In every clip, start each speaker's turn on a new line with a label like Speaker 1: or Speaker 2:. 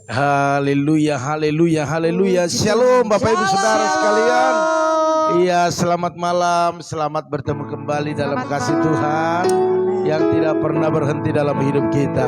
Speaker 1: Haleluya, haleluya, haleluya. Shalom Bapak Ibu Saudara sekalian. Iya, selamat malam, selamat bertemu kembali dalam kasih Tuhan yang tidak pernah berhenti dalam hidup kita.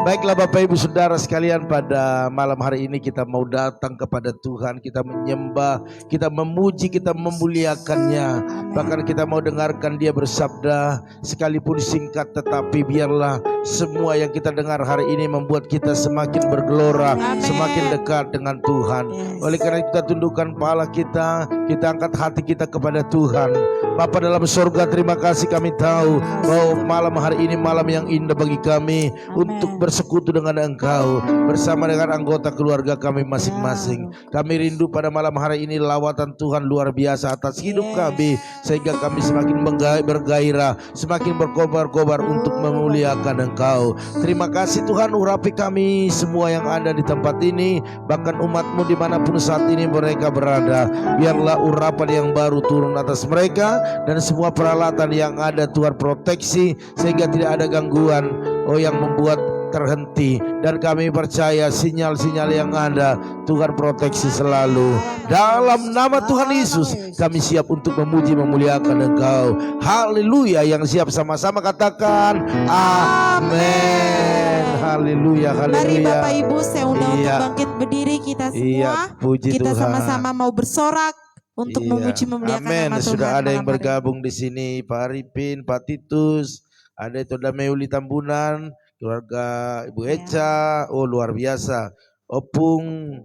Speaker 1: Baiklah Bapak Ibu Saudara sekalian, pada malam hari ini kita mau datang kepada Tuhan, kita menyembah, kita memuji, kita memuliakannya. Bahkan kita mau dengarkan Dia bersabda, sekalipun singkat tetapi biarlah semua yang kita dengar hari ini membuat kita semakin bergelora, semakin dekat dengan Tuhan. Oleh karena kita tundukkan kepala kita angkat hati kita kepada Tuhan. Bapa dalam surga, terima kasih, kami tahu bahwa malam hari ini malam yang indah bagi kami untuk bersekutu dengan Engkau bersama dengan anggota keluarga kami masing-masing. Kami rindu pada malam hari ini lawatan Tuhan luar biasa atas hidup kami, sehingga kami semakin bergairah, semakin berkobar-kobar untuk memuliakan Engkau. Terima kasih Tuhan, urapi kami semua yang ada di tempat ini, bahkan umat-Mu dimanapun saat ini mereka berada. Biarlah urapan yang baru turun atas mereka, dan semua peralatan yang ada Tuhan proteksi sehingga tidak ada gangguan yang membuat terhenti. Dan kami percaya sinyal-sinyal yang ada Tuhan proteksi selalu. Dalam nama Tuhan Yesus kami siap untuk memuji memuliakan Engkau. Haleluya. Yang siap sama-sama katakan amin. Haleluya, haleluya.
Speaker 2: Mari Bapak Ibu, saya undang untuk bangkit berdiri kita semua.
Speaker 1: Puji
Speaker 2: kita
Speaker 1: Tuhan.
Speaker 2: sama-sama mau bersorak untuk memuji memuliakan nama Tuhan.
Speaker 1: Sudah ada yang bergabung di sini, Pak Arifin, Pak Titus, ada itu Meuli Tambunan, keluarga Ibu Eca, oh luar biasa. Opung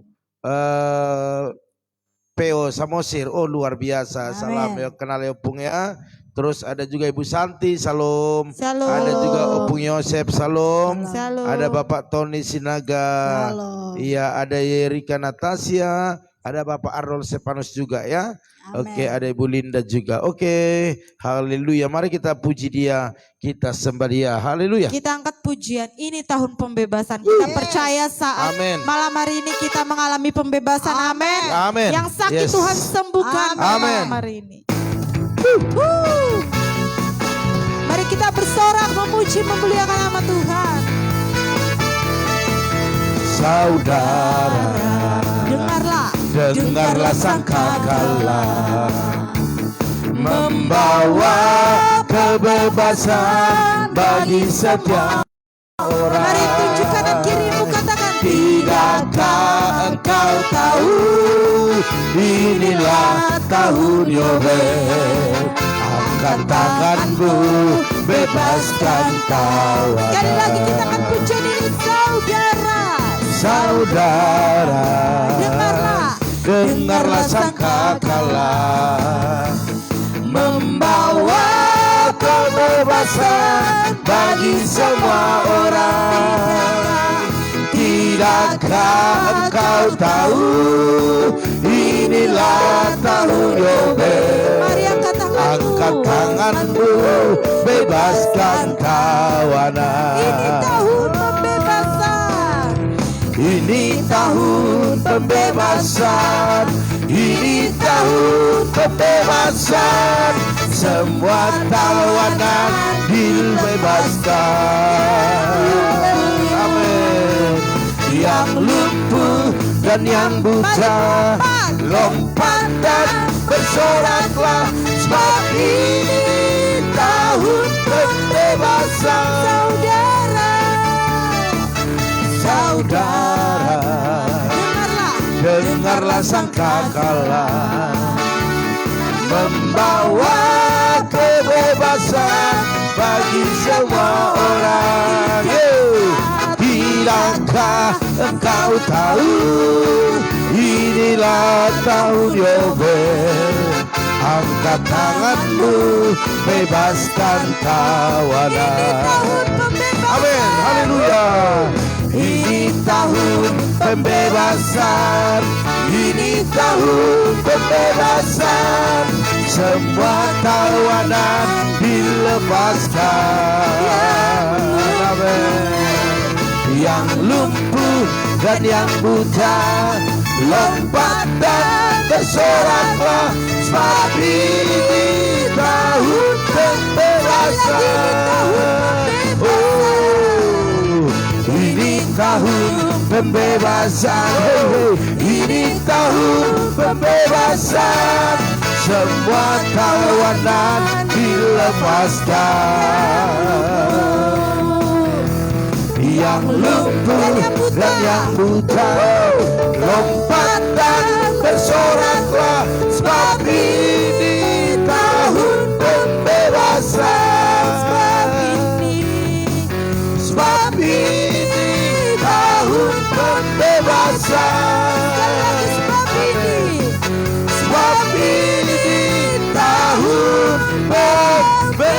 Speaker 1: Peo Samosir, oh luar biasa. Salam ya, kenal ya Opung ya. Terus ada juga Ibu Santi, salam. Ada juga Opung Yosep, salam. Ada Bapak Tony Sinaga. Iya, ada Yerika Natasha. Ada Bapak Arnold Stepanus juga ya. Oke, ada Ibu Linda juga. Oke, haleluya. Mari kita puji Dia, kita sembah Dia. Haleluya.
Speaker 2: Kita angkat pujian. Ini tahun pembebasan. Kita percaya saat malam hari ini kita mengalami pembebasan. Amin.
Speaker 1: Amin.
Speaker 2: Yang sakit Tuhan sembuhkan malam hari ini. Mari kita bersorak memuji memuliakan nama Tuhan.
Speaker 1: Saudara, dengarlah sangkakala membawa kebebasan bagi setiap orang.
Speaker 2: Mari tunjuk kanan kirimu, katakan,
Speaker 1: tidakkah engkau tahu inilah tahun Yobel. Angkat tanganmu, bebaskan kawan.
Speaker 2: Sekali lagi kita akan pujian ini, saudara.
Speaker 1: Saudara, dengarlah sangkakala membawa kebebasan bagi semua orang. Tidakkah engkau tahu inilah tahun Yobel. Angkat tanganmu, bebaskan kawanan.
Speaker 2: Ini tahun pembebasan.
Speaker 1: Ini tahun pembebasan. Ini tahun pembebasan. Semua tawanan dibebaskan. Amin. Yang lumpuh dan yang buta, lompat dan bersoraklah, sebab ini tahun pembebasan. Saudara, dengarlah sangkakala membawa kebebasan bagi semua orang. Tidakkah engkau tahu inilah tahun Yobel. Angkat tanganmu, bebaskan tawanan. Amin, haleluya. Ini tahun pembebasan. Ini tahun pembebasan. semua tawanan dilepaskan. Amin. Yang lumpuh dan yang buta lompat dan bersoraklah, sebab ini tahun pembebasan. Oh, ini tahun pembebasan. Ini tahun pembebasan. Semua tawanan dilepaskan. Yang lumpuh dan yang buta lompat dan bersoraklah, sebab ini tahun pembebasan. Sebab ini tahun pembebasan. Sebab ini tahun pembebasan.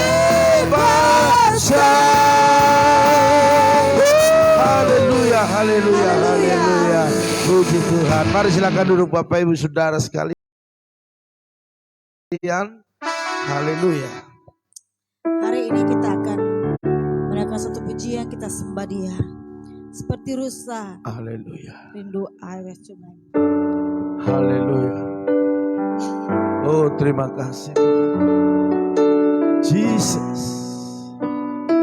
Speaker 1: Haleluya, haleluya, haleluya. Puji Tuhan. Mari silakan duduk Bapak Ibu Saudara sekalian. Haleluya.
Speaker 2: Hari ini kita akan menaikkan satu pujian, kita sembah Dia. Seperti rusa.
Speaker 1: Haleluya.
Speaker 2: Rindu air sungai.
Speaker 1: Haleluya. Oh, terima kasih Jesus.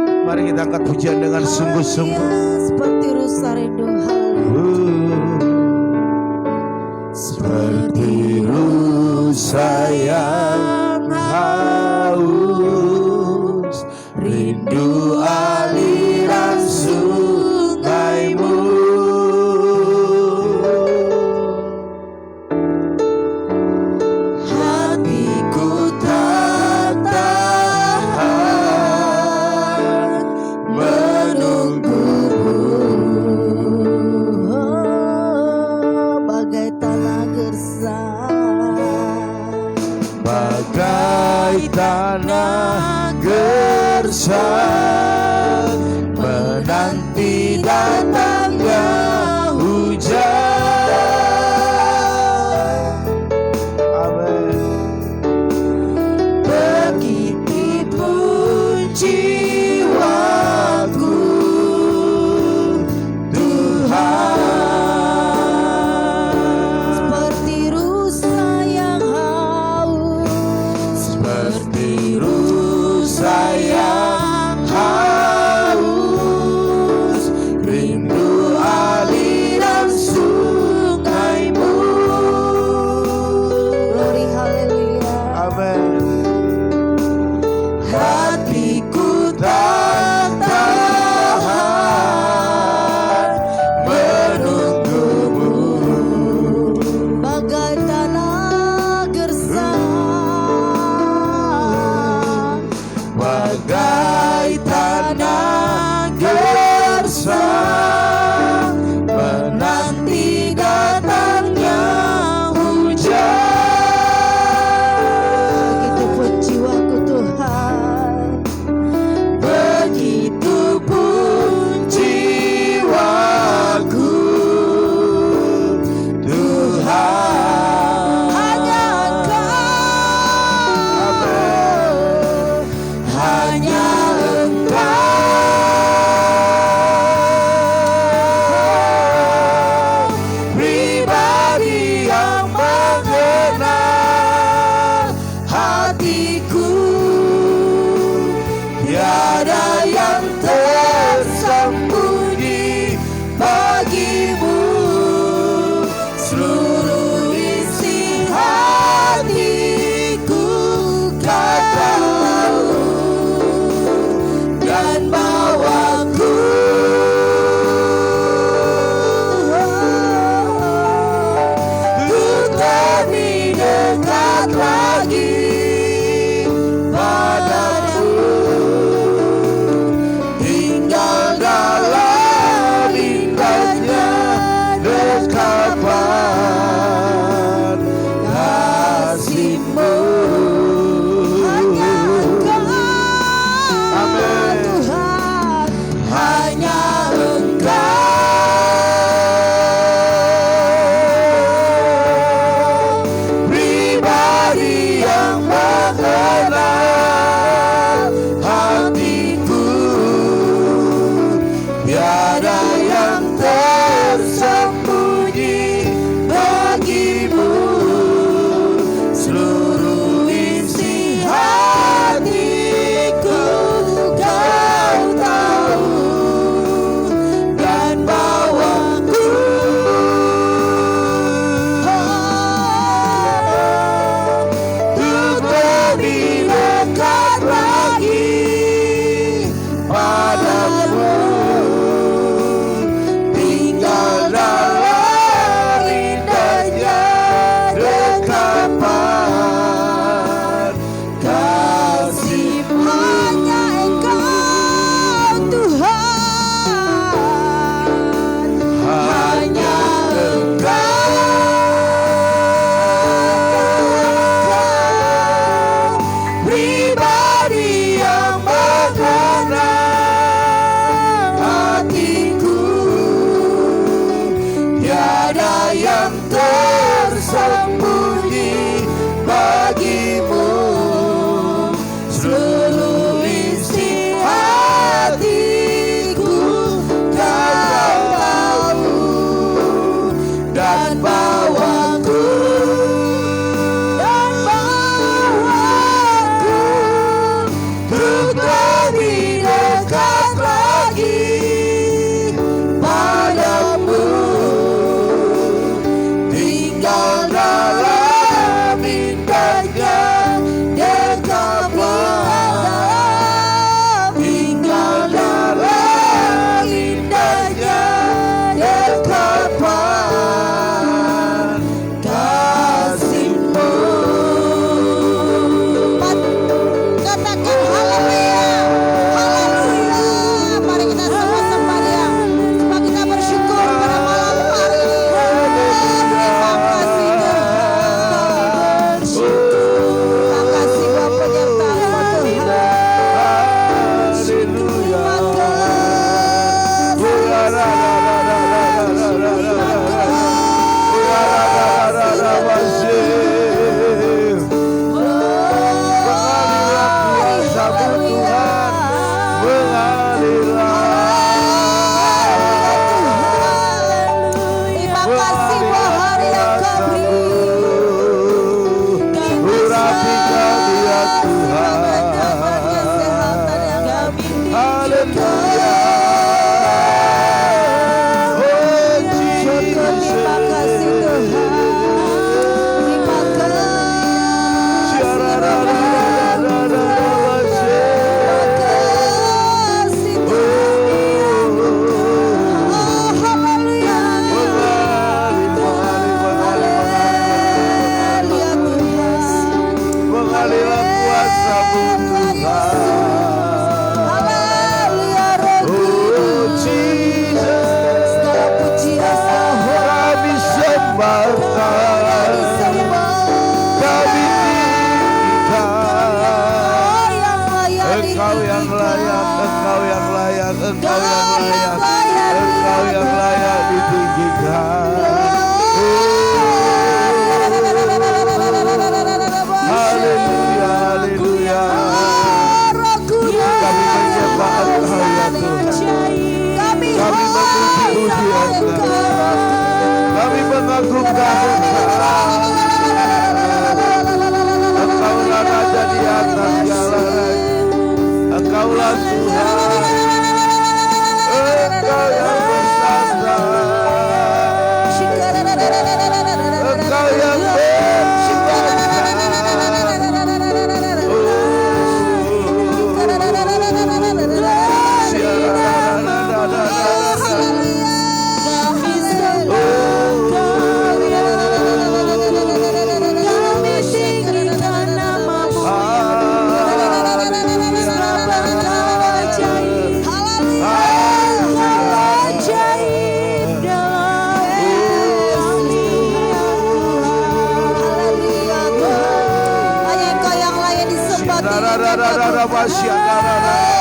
Speaker 1: Mari kita angkat pujian dengan sungguh-sungguh.
Speaker 2: Seperti rusa rindu.
Speaker 1: Seperti rusa yang haus, rindu aliran sungaimu. Hatiku tak tahan menunggumu,
Speaker 2: Bagai tanah gersang,
Speaker 1: bagai tanah gersang, menanti datangnya hujan. Amin. Begitupun jiwaku, Tuhan.
Speaker 2: seperti rusa yang haus,
Speaker 1: Seperti rusa yang haus, rindu aliran sungaimu.
Speaker 2: glory haleluya.
Speaker 1: Amin. Hatiku tak tahan menunggumu,
Speaker 2: Bagai tanah gersang,
Speaker 1: bagai tanah gersang, menanti datangnya hujan.
Speaker 2: begitupun jiwaku Tuhan,
Speaker 1: Begitupun jiwaku, Tuhan.
Speaker 2: hanya Engkau,
Speaker 1: Hanya Engkau, pribadi yang mengenal hatiku. Tiada yang tersembunyi bagimu. Seluruh isi hatiku kau tahu, dan bawaku untuk lebih dekat lagi padamu. Tinggal dalam indahnya dekapan kasih-Mu.
Speaker 2: hanya Engkau,
Speaker 1: Amin.
Speaker 2: Tuhan,
Speaker 1: Hanya Engkau, pribadi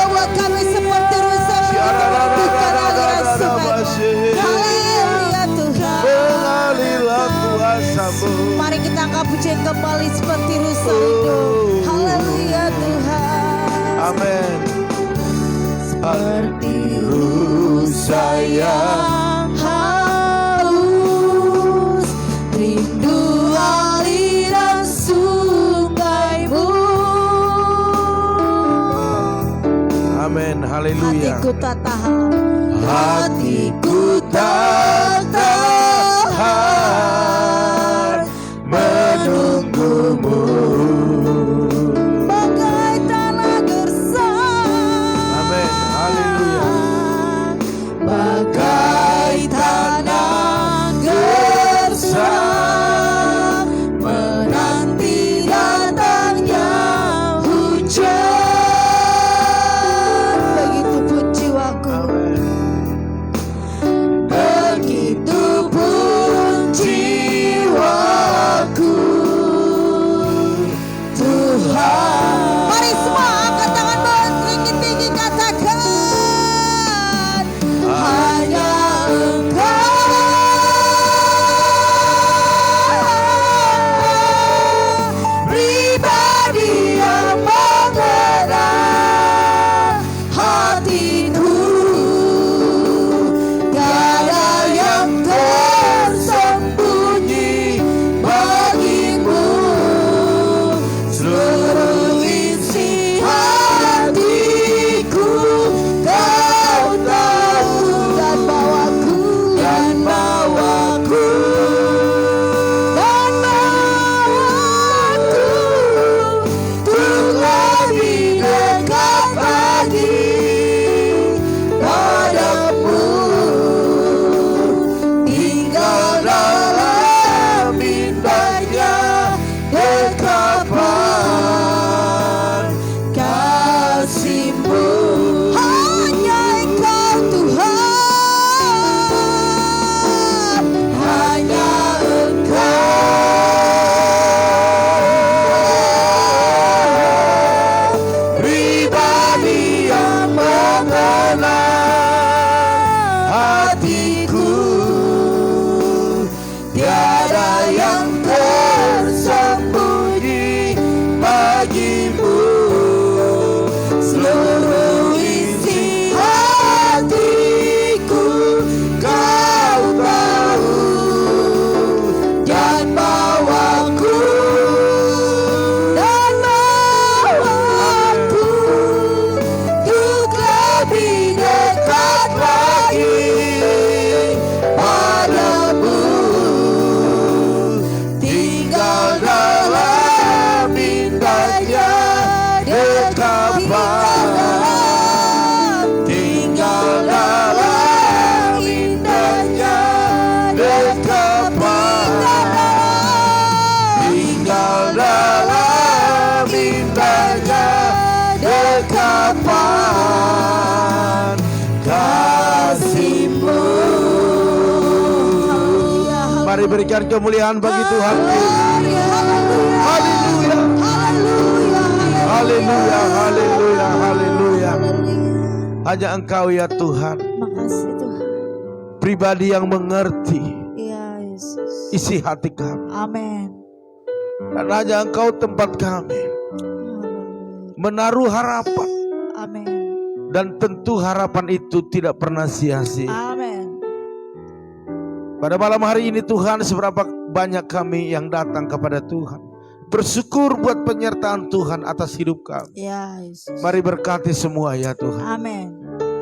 Speaker 2: Buat kami seperti rusa membutuhkan aliran sungai. Haleluya Tuhan.
Speaker 1: Mengalirlah kuasa-Mu.
Speaker 2: Mari kita angkat pujian kembali seperti rusa hidup. Haleluya Tuhan.
Speaker 1: Amin.
Speaker 2: Seperti
Speaker 1: rusa
Speaker 2: yang haus, rindu aliran sungai-Mu.
Speaker 1: Amin. Haleluya.
Speaker 2: Hatiku tak tahan,
Speaker 1: Hatiku tak tahan menunggu-Mu.
Speaker 2: bagai tanah gersang.
Speaker 1: Amin. Haleluya.
Speaker 2: Bagai tanah gersang, menanti datangnya hujan. Begitupun jiwaku, begitupun jiwaku, Tuhan. Mari semua angkat tanganmu tinggi-tinggi, katakan hanya Engkau pribadi yang mengenal hatiku. Tiada yang tersembunyi bagimu, seluruh isi hatiku Kau tahu, dan bawaku untuk lebih dekat lagi padamu. Tinggal dalam indahnya dekapan kasih-Mu. Hanya Engkau Tuhan, hanya Engkau pribadi yang mengenal hatiku. Tiada yang tersembunyi bagimu, seluruh isi hatiku Kau tahu, dan bawaku untuk lebih dekat lagi padamu. Tinggal dalam indahnya dekapan, tinggal dalam indahnya dekapan, tinggal dalam indahnya dekapan kasih-Mu. Mari berikan kemuliaan bagi Tuhan. Haleluya. Haleluya, haleluya, haleluya. Hanya Engkau ya Tuhan, Makasih Tuhan.
Speaker 1: pribadi yang mengerti
Speaker 2: Ya Yesus.
Speaker 1: isi hati kami.
Speaker 2: Amin.
Speaker 1: Dan hanya Engkau tempat kami menaruh harapan.
Speaker 2: Amin.
Speaker 1: Dan tentu harapan itu tidak pernah sia-sia.
Speaker 2: Amin.
Speaker 1: Pada malam hari ini Tuhan, seberapa banyak kami yang datang kepada Tuhan, bersyukur buat penyertaan Tuhan atas hidup kami.
Speaker 2: Ya Yesus.
Speaker 1: Mari berkati semua ya Tuhan.
Speaker 2: Amin.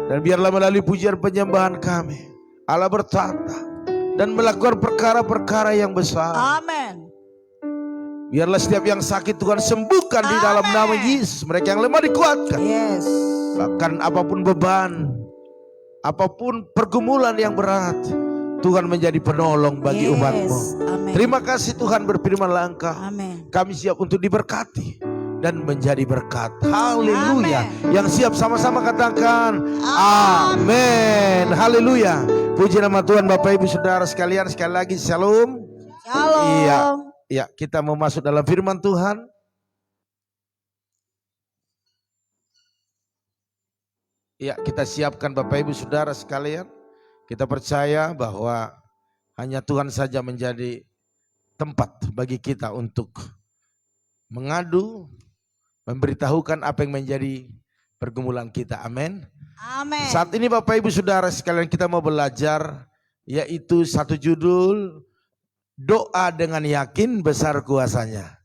Speaker 1: Dan biarlah melalui pujian penyembahan kami, Allah bertata dan melakukan perkara-perkara yang besar.
Speaker 2: Amin.
Speaker 1: Biarlah setiap yang sakit Tuhan sembuhkan di dalam nama Yesus. Mereka yang lemah dikuatkan.
Speaker 2: Yes.
Speaker 1: Bahkan apapun beban, apapun pergumulan yang berat, Tuhan menjadi penolong bagi umat-Mu.
Speaker 2: Amin.
Speaker 1: Terima kasih Tuhan, berfirman-Lah Engkau,
Speaker 2: Amin.
Speaker 1: kami siap untuk diberkati dan menjadi berkat. Haleluya. Yang siap sama-sama katakan amin. Haleluya. Puji nama Tuhan. Bapak Ibu Saudara sekalian, sekali lagi shalom.
Speaker 2: Shalom.
Speaker 1: Iya, kita mau masuk dalam firman Tuhan. Ya, kita siapkan Bapak Ibu Saudara sekalian. Kita percaya bahwa hanya Tuhan saja menjadi tempat bagi kita untuk mengadu, memberitahukan apa yang menjadi pergumulan kita. Amin.
Speaker 2: Amin.
Speaker 1: Saat ini Bapak Ibu Saudara sekalian kita mau belajar yaitu satu judul, doa dengan yakin besar kuasanya.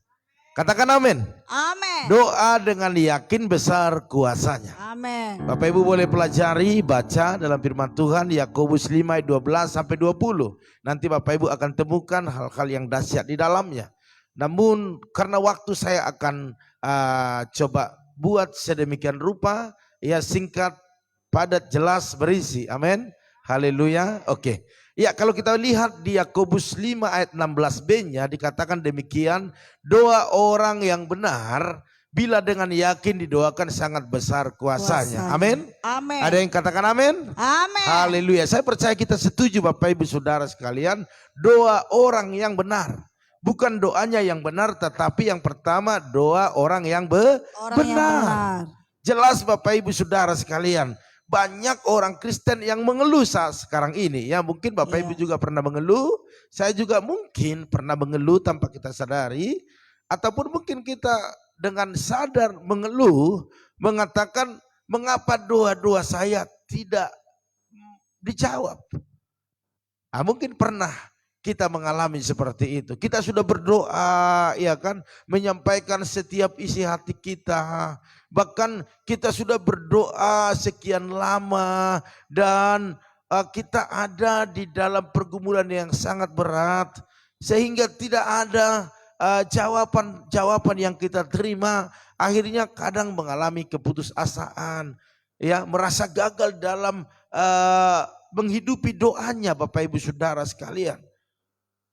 Speaker 1: Katakan amin.
Speaker 2: Amin.
Speaker 1: Doa dengan yakin besar kuasanya.
Speaker 2: Amin.
Speaker 1: Bapak Ibu boleh pelajari, baca dalam firman Tuhan Yakobus 5 ayat 12 sampai 20. Nanti Bapak Ibu akan temukan hal-hal yang dahsyat di dalamnya. Namun karena waktu saya akan coba buat sedemikian rupa, ya singkat, padat, jelas, berisi. Amin. Haleluya. Oke. Ya, kalau kita lihat di Yakobus 5 ayat 16b-nya dikatakan demikian, doa orang yang benar bila dengan yakin didoakan sangat besar kuasanya. Amin.
Speaker 2: Amin.
Speaker 1: Ada yang katakan amin?
Speaker 2: Amin.
Speaker 1: Haleluya. Saya percaya kita setuju Bapak Ibu Saudara sekalian, doa orang yang benar. Bukan doanya yang benar, tetapi yang pertama doa orang yang benar. Jelas Bapak Ibu Saudara sekalian, banyak orang Kristen yang mengeluh saat sekarang ini. Ya mungkin Bapak Ibu juga pernah mengeluh. Saya juga mungkin pernah mengeluh tanpa kita sadari. Ataupun mungkin kita dengan sadar mengeluh. Mengatakan mengapa doa-doa saya tidak dijawab. Mungkin pernah kita mengalami seperti itu. Kita sudah berdoa, ya kan, menyampaikan setiap isi hati kita. Bahkan kita sudah berdoa sekian lama dan kita ada di dalam pergumulan yang sangat berat sehingga tidak ada jawaban yang kita terima. Akhirnya kadang mengalami keputusasaan, ya, merasa gagal dalam menghidupi doanya Bapak Ibu Saudara sekalian.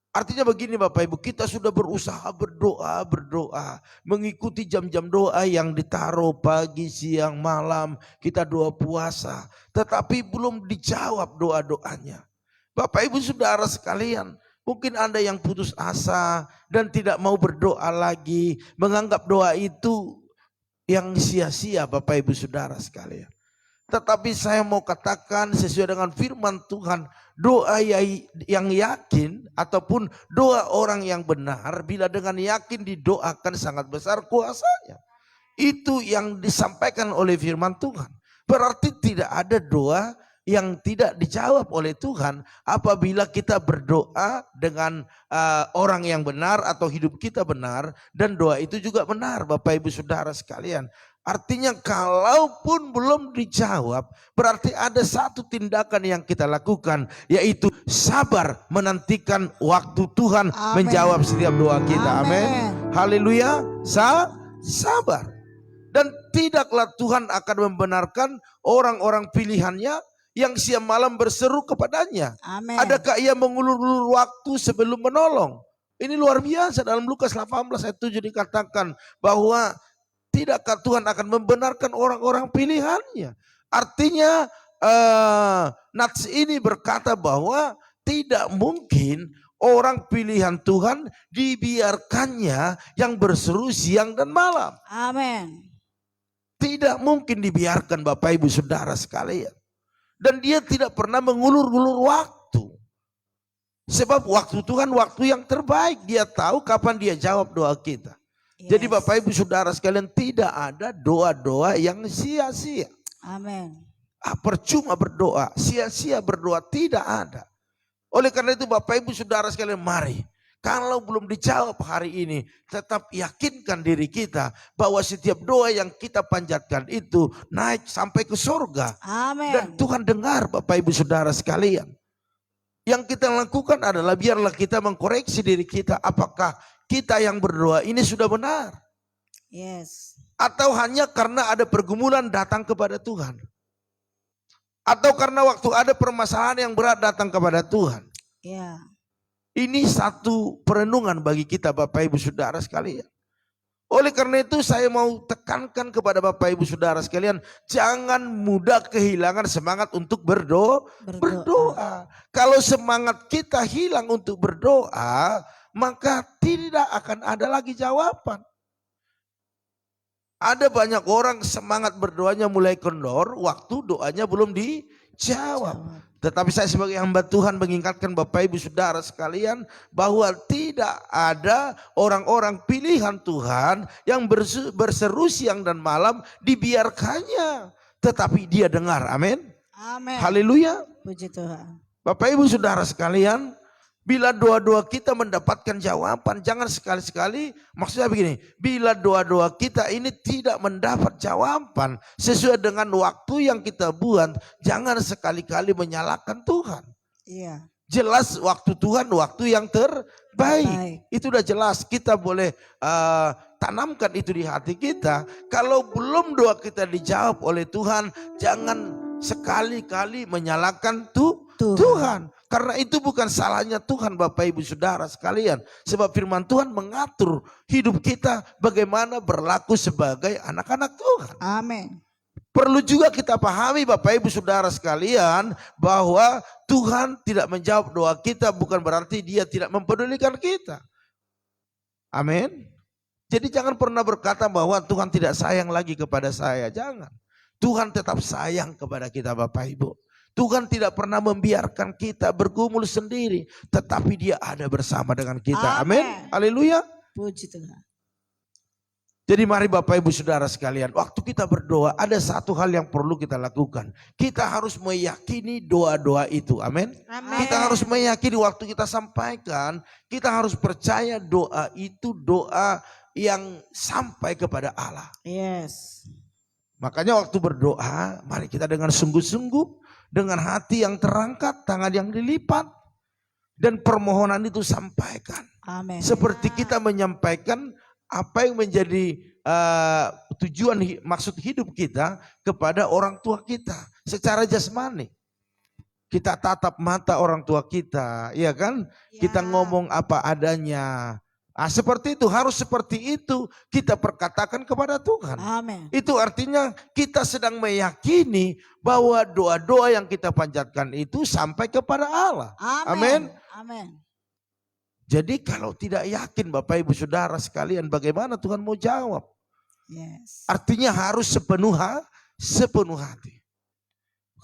Speaker 1: Artinya begini Bapak Ibu, kita sudah berusaha berdoa, mengikuti jam-jam doa yang ditaruh pagi, siang, malam, kita doa puasa. Tetapi belum dijawab doa-doanya. Bapak Ibu Saudara sekalian, mungkin Anda yang putus asa dan tidak mau berdoa lagi, menganggap doa itu yang sia-sia Bapak Ibu Saudara sekalian. Tetapi saya mau katakan sesuai dengan firman Tuhan, doa yang yakin ataupun doa orang yang benar bila dengan yakin didoakan sangat besar kuasanya. Itu yang disampaikan oleh firman Tuhan. Berarti tidak ada doa yang tidak dijawab oleh Tuhan apabila kita berdoa dengan orang yang benar atau hidup kita benar dan doa itu juga benar Bapak Ibu Saudara sekalian. Artinya kalaupun belum dijawab berarti ada satu tindakan yang kita lakukan yaitu sabar menantikan waktu Tuhan menjawab setiap doa kita. Amin. Haleluya. Sabar. Dan tidaklah Tuhan akan membenarkan orang-orang pilihannya yang siang malam berseru kepadanya. Amen. Adakah ia mengulur-ulur waktu sebelum menolong? Ini luar biasa. Dalam Lukas 18 ayat 7 dikatakan bahwa tidakkah Tuhan akan membenarkan orang-orang pilihannya? Artinya nats ini berkata bahwa tidak mungkin orang pilihan Tuhan dibiarkannya yang berseru siang dan malam. Amin. Tidak mungkin dibiarkan Bapak Ibu Saudara sekalian. Dan dia tidak pernah mengulur-ulur waktu. Sebab waktu Tuhan waktu yang terbaik. Dia tahu kapan dia jawab doa kita. Yes. Jadi Bapak Ibu Saudara sekalian tidak ada doa-doa yang sia-sia. Amin. Percuma berdoa, sia-sia berdoa, tidak ada. Oleh karena itu Bapak Ibu Saudara sekalian, mari. Kalau belum dijawab hari ini, tetap yakinkan diri kita bahwa setiap doa yang kita panjatkan itu naik sampai ke surga. Amin. Dan Tuhan dengar Bapak Ibu Saudara sekalian. Yang kita lakukan adalah biarlah kita mengkoreksi diri kita. Apakah kita yang berdoa ini sudah benar? Yes. Atau hanya karena ada pergumulan datang kepada Tuhan? Atau karena waktu ada permasalahan yang berat datang kepada Tuhan? Ya. Ini satu perenungan bagi kita Bapak Ibu Saudara sekalian. Oleh karena itu saya mau tekankan kepada Bapak Ibu Saudara sekalian, jangan mudah kehilangan semangat untuk berdoa. Kalau semangat kita hilang untuk berdoa, maka tidak akan ada lagi jawaban. Ada banyak orang semangat berdoanya mulai kendor, waktu doanya belum dijawab. Tetapi saya sebagai hamba Tuhan mengingatkan Bapak Ibu Saudara sekalian bahwa tidak ada orang-orang pilihan Tuhan yang berseru siang dan malam dibiarkannya. Tetapi dia dengar, amin.
Speaker 2: Amin.
Speaker 1: Haleluya.
Speaker 2: Puji Tuhan.
Speaker 1: Bapak Ibu Saudara sekalian, bila doa-doa kita mendapatkan jawaban, jangan sekali-sekali, maksudnya begini, bila doa-doa kita ini tidak mendapat jawaban sesuai dengan waktu yang kita buat, jangan sekali-kali menyalahkan Tuhan.
Speaker 2: Iya.
Speaker 1: Jelas waktu Tuhan waktu yang terbaik. Itu udah jelas, kita boleh tanamkan itu di hati kita. Kalau belum doa kita dijawab oleh Tuhan, jangan sekali-kali menyalahkan Tuhan. Karena itu bukan salahnya Tuhan Bapak Ibu Saudara sekalian. Sebab firman Tuhan mengatur hidup kita bagaimana berlaku sebagai anak-anak Tuhan.
Speaker 2: Amin.
Speaker 1: Perlu juga kita pahami Bapak Ibu Saudara sekalian bahwa Tuhan tidak menjawab doa kita bukan berarti dia tidak mempedulikan kita. Amin. Jadi jangan pernah berkata bahwa Tuhan tidak sayang lagi kepada saya. Jangan. Tuhan tetap sayang kepada kita Bapak Ibu. Tuhan tidak pernah membiarkan kita bergumul sendiri. Tetapi dia ada bersama dengan kita. Amin. Haleluya.
Speaker 2: Puji Tuhan.
Speaker 1: Jadi mari Bapak Ibu Saudara sekalian. Waktu kita berdoa ada satu hal yang perlu kita lakukan. Kita harus meyakini doa-doa itu. Amin. Kita harus meyakini waktu kita sampaikan. Kita harus percaya doa itu doa yang sampai kepada Allah.
Speaker 2: Yes.
Speaker 1: Makanya waktu berdoa mari kita dengan sungguh-sungguh. Dengan hati yang terangkat, tangan yang dilipat. Dan permohonan itu sampaikan.
Speaker 2: Amin.
Speaker 1: Seperti kita menyampaikan apa yang menjadi tujuan maksud hidup kita kepada orang tua kita. Secara jasmani. Kita tatap mata orang tua kita. Iya kan? Ya. Kita ngomong apa adanya. Seperti itu, harus seperti itu kita perkatakan kepada Tuhan.
Speaker 2: Amin.
Speaker 1: Itu artinya kita sedang meyakini bahwa doa-doa yang kita panjatkan itu sampai kepada Allah. Amin.
Speaker 2: Amin.
Speaker 1: Jadi kalau tidak yakin Bapak Ibu Saudara sekalian bagaimana Tuhan mau jawab?
Speaker 2: Yes.
Speaker 1: Artinya harus sepenuh hati.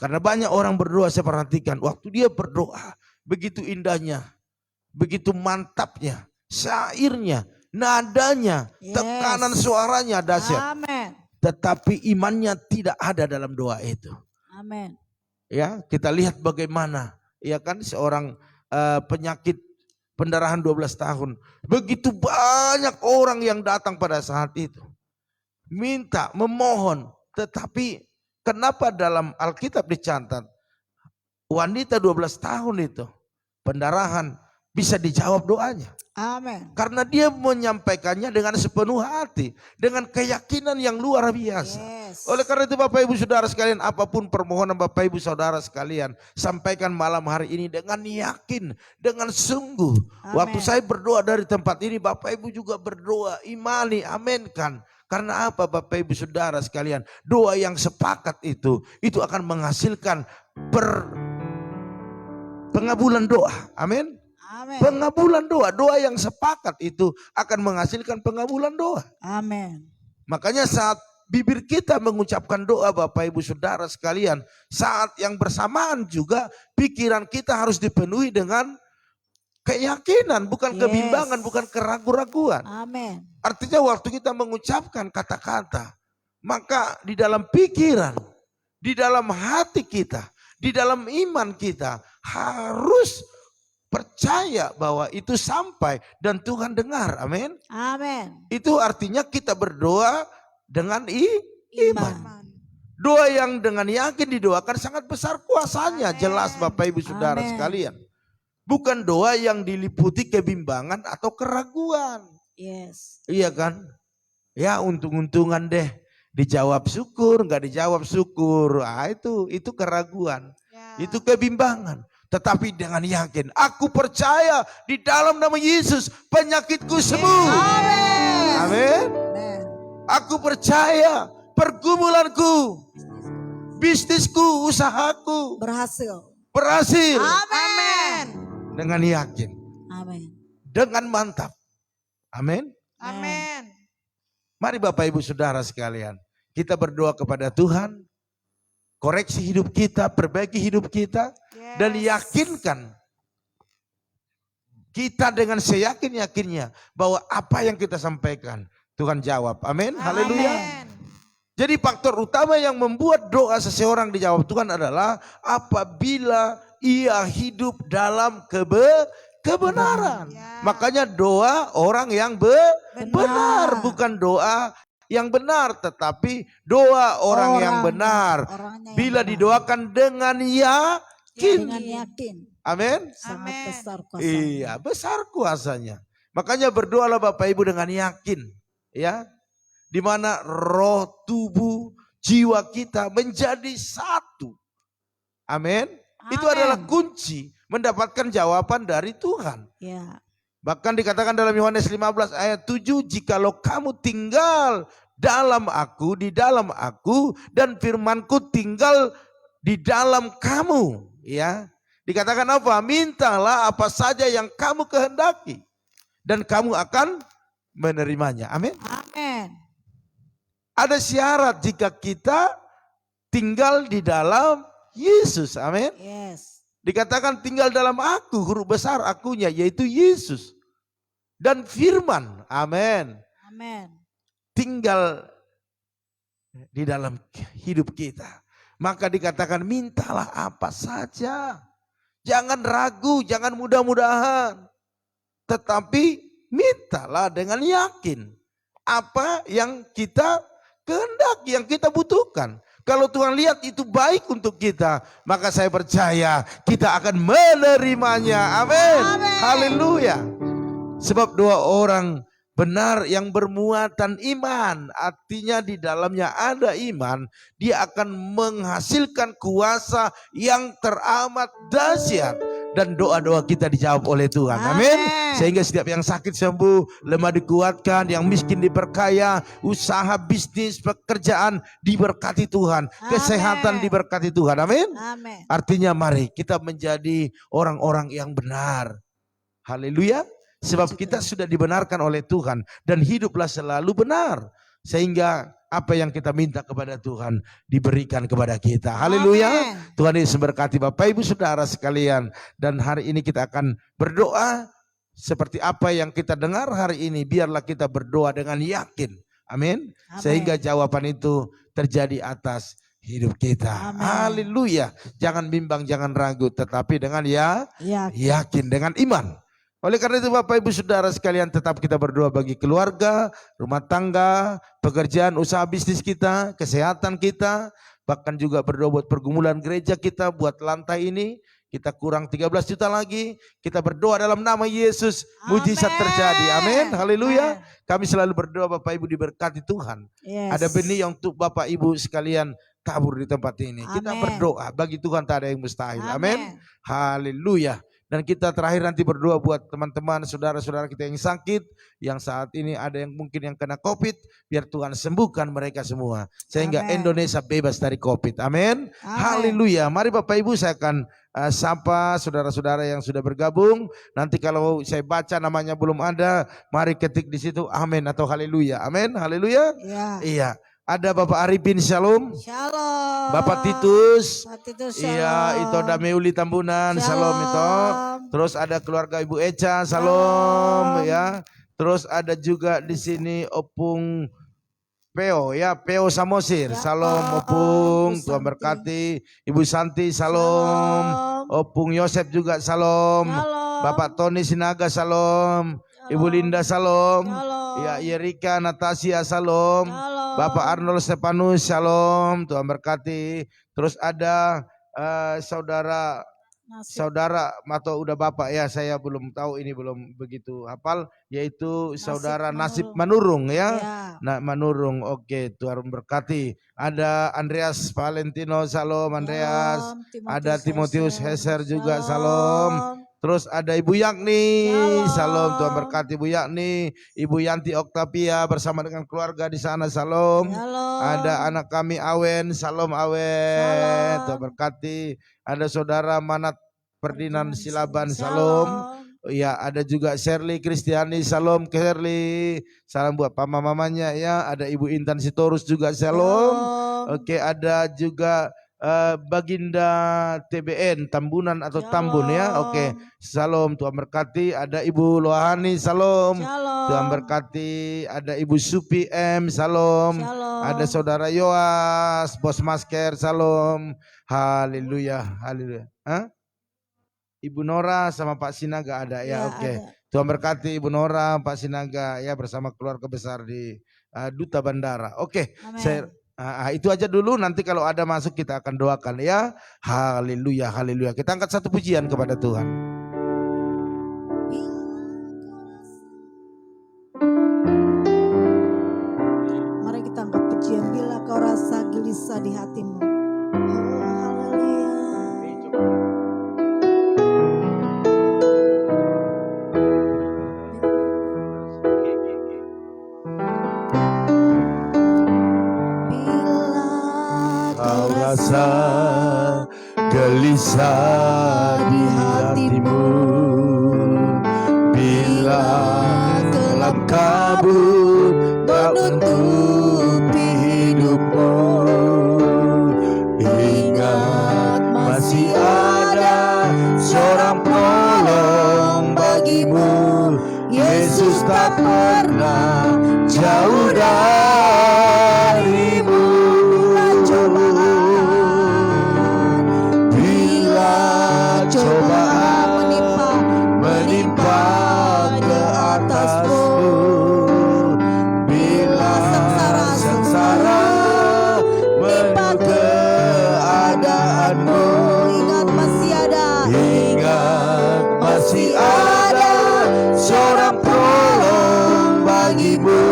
Speaker 1: Karena banyak orang berdoa, saya perhatikan waktu dia berdoa begitu indahnya, begitu mantapnya. Syairnya, nadanya, tekanan suaranya dahsyat.
Speaker 2: Amin.
Speaker 1: Tetapi imannya tidak ada dalam doa itu.
Speaker 2: Amin.
Speaker 1: Ya, kita lihat bagaimana, ya kan seorang penyakit pendarahan 12 tahun. Begitu banyak orang yang datang pada saat itu. Minta, memohon, tetapi kenapa dalam Alkitab dicatat wanita 12 tahun itu pendarahan bisa dijawab doanya.
Speaker 2: Amin.
Speaker 1: Karena dia menyampaikannya dengan sepenuh hati. Dengan keyakinan yang luar biasa.
Speaker 2: Yes.
Speaker 1: Oleh karena itu Bapak Ibu Saudara sekalian. Apapun permohonan Bapak Ibu Saudara sekalian. Sampaikan malam hari ini dengan yakin. Dengan sungguh.
Speaker 2: Amen.
Speaker 1: Waktu saya berdoa dari tempat ini. Bapak Ibu juga berdoa. Imani. Aminkan. Karena apa Bapak Ibu Saudara sekalian. Doa yang sepakat itu akan menghasilkan pengabulan doa. Amin.
Speaker 2: Amen.
Speaker 1: Pengabulan doa, doa yang sepakat itu akan menghasilkan pengabulan doa.
Speaker 2: Amin.
Speaker 1: Makanya saat bibir kita mengucapkan doa Bapak Ibu Saudara sekalian, saat yang bersamaan juga pikiran kita harus dipenuhi dengan keyakinan, bukan kebimbangan, bukan keraguan-raguan.
Speaker 2: Amin.
Speaker 1: Artinya waktu kita mengucapkan kata-kata, maka di dalam pikiran, di dalam hati kita, di dalam iman kita harus percaya bahwa itu sampai dan Tuhan dengar. Amin.
Speaker 2: Amin.
Speaker 1: Itu artinya kita berdoa dengan iman. Doa yang dengan yakin didoakan sangat besar kuasanya. Amen. Jelas Bapak Ibu Saudara sekalian. Bukan doa yang diliputi kebimbangan atau keraguan.
Speaker 2: Yes.
Speaker 1: Iya kan? Ya untung-untungan deh. Dijawab syukur, nggak dijawab syukur. Itu keraguan. Ya. Itu kebimbangan. Tetapi dengan yakin, aku percaya di dalam nama Yesus penyakitku sembuh. Amin. Amin. Aku percaya pergumulanku, bisnisku, usahaku berhasil. Amin. Dengan yakin.
Speaker 2: Amin.
Speaker 1: Dengan mantap. Amin.
Speaker 2: Amin.
Speaker 1: Mari Bapak Ibu Saudara sekalian, kita berdoa kepada Tuhan, koreksi hidup kita, perbaiki hidup kita, dan yakinkan kita dengan seyakin-yakinnya bahwa apa yang kita sampaikan Tuhan jawab. Amin. Haleluya. Jadi faktor utama yang membuat doa seseorang dijawab Tuhan adalah apabila ia hidup dalam kebenaran. Makanya doa orang yang benar, bukan doa yang benar, tetapi doa orang yang benar. Bila didoakan dengan yakin. Amin.
Speaker 3: Sangat besar kuasa.
Speaker 1: Iya, besar kuasanya. Makanya berdoalah Bapak Ibu dengan yakin, ya. Di mana roh, tubuh, jiwa kita menjadi satu. Amin. Itu adalah kunci mendapatkan jawaban dari Tuhan.
Speaker 3: Ya.
Speaker 1: Bahkan dikatakan dalam Yohanes 15 ayat 7, jikalau kamu tinggal dalam aku, di dalam aku, dan firmanku tinggal di dalam kamu. Ya, dikatakan apa? Mintalah apa saja yang kamu kehendaki, dan kamu akan menerimanya. Amin.
Speaker 3: Amin.
Speaker 1: Ada syarat jika kita tinggal di dalam Yesus. Amin.
Speaker 3: Yes.
Speaker 1: Dikatakan tinggal dalam aku, huruf besar akunya yaitu Yesus. Dan firman. Amin.
Speaker 3: Amin.
Speaker 1: Tinggal di dalam hidup kita. Maka dikatakan mintalah apa saja. Jangan ragu, jangan mudah-mudahan. Tetapi mintalah dengan yakin. Apa yang kita kehendaki, yang kita butuhkan. Kalau Tuhan lihat itu baik untuk kita, maka saya percaya kita akan menerimanya. Amin. Haleluya. Sebab doa orang benar yang bermuatan iman, artinya di dalamnya ada iman, dia akan menghasilkan kuasa yang teramat dahsyat. Dan doa-doa kita dijawab oleh Tuhan. Amin. Sehingga setiap yang sakit sembuh, lemah dikuatkan, yang miskin diperkaya, usaha, bisnis, pekerjaan diberkati Tuhan, kesehatan diberkati Tuhan. Amin.
Speaker 3: Amin.
Speaker 1: Artinya mari kita menjadi orang-orang yang benar. Haleluya. Sebab kita sudah dibenarkan oleh Tuhan dan hiduplah selalu benar. Sehingga apa yang kita minta kepada Tuhan diberikan kepada kita. Haleluya. Tuhan Yesus memberkati Bapak Ibu Saudara sekalian. Dan hari ini kita akan berdoa seperti apa yang kita dengar hari ini. Biarlah kita berdoa dengan yakin. Amin. Sehingga jawaban itu terjadi atas hidup kita. Haleluya. Jangan bimbang, jangan ragu. Tetapi dengan yakin, dengan iman. Oleh karena itu Bapak Ibu Saudara sekalian, tetap kita berdoa bagi keluarga, rumah tangga, pekerjaan, usaha bisnis kita, kesehatan kita. Bahkan juga berdoa buat pergumulan gereja kita, buat lantai ini. Kita kurang 13 juta lagi. Kita berdoa dalam nama Yesus, mujizat terjadi. Amin. Haleluya. Kami selalu berdoa Bapak Ibu diberkati Tuhan. Ada benih yang untuk Bapak Ibu sekalian tabur di tempat ini. Kita berdoa, bagi Tuhan tak ada yang mustahil. Amin. Haleluya. Dan kita terakhir nanti berdoa buat teman-teman, saudara-saudara kita yang sakit, yang saat ini ada yang mungkin yang kena COVID, biar Tuhan sembuhkan mereka semua. Sehingga Indonesia bebas dari COVID. Amin. Haleluya. Mari Bapak Ibu saya akan sapa saudara-saudara yang sudah bergabung. Nanti kalau saya baca namanya belum ada, mari ketik di situ amin atau haleluya. Amin. Haleluya. Iya. Ada Bapak Arifin, shalom.
Speaker 3: Shalom.
Speaker 1: Bapak Titus.
Speaker 3: Shalom.
Speaker 1: Iya, itu ada Meuli Tambunan, shalom itu. Terus ada keluarga Ibu Eca, shalom ya. Terus ada juga di sini Opung Peo ya, Peo Samosir, shalom Opung, Tuhan berkati. Ibu Santi, shalom. Opung Yosef juga, shalom. Bapak Tony Sinaga, shalom. Ibu Linda, shalom. Ya, Yerika Natasia, shalom. Bapak Arnold Stepanus, shalom. Tuhan berkati. Terus ada saudara atau udah Bapak ya, saya belum tahu, ini belum begitu hafal, yaitu saudara Nasib Manurung ya. Nah, Manurung, oke, Tuhan berkati. Ada Andreas Valentino, shalom Andreas. Ada Timotius Heser juga, shalom. Terus ada Ibu Yakni, shalom, Tuhan berkati Ibu Yakni. Ibu Yanti Oktavia bersama dengan keluarga di sana, shalom. Ada anak kami Awen, shalom Awen, Tuhan berkati. Ada saudara Manat Ferdinand Silaban, shalom. Ya, ada juga Shirley Kristiani, salam ke Shirley. Salam buat mama-mamanya ya. Ada Ibu Intan Sitorus juga, salam. Oke, ada juga Baginda TBN, Tambunan atau Tambun ya. Oke, salam, Tuhan berkati. Ada Ibu Lohani, salam. Tuhan berkati. Ada Ibu Supi M, salam. Ada Saudara Yoas, Bos Masker, salam. Haleluya, haleluya. Hah? Ibu Nora sama Pak Sinaga ada ya, oke. Tuhan berkati Ibu Nora, Pak Sinaga ya bersama keluarga besar di Duta Bandara. Oke, saya itu aja dulu, nanti kalau ada masuk kita akan doakan ya. Haleluya, haleluya. Kita angkat satu pujian kepada Tuhan.
Speaker 3: Mari kita angkat pujian bila kau rasa gelisah di hatimu.
Speaker 1: Rasa gelisah di hatimu, bila gelap kabut menutupi hidupmu, ingat masih ada seorang penolong bagimu. Yesus tak pernah jauh darimu. Cobaan menimpa ke atasmu, bila sengsara menimpa keadaanmu, ingat masih ada seorang penolong bagimu.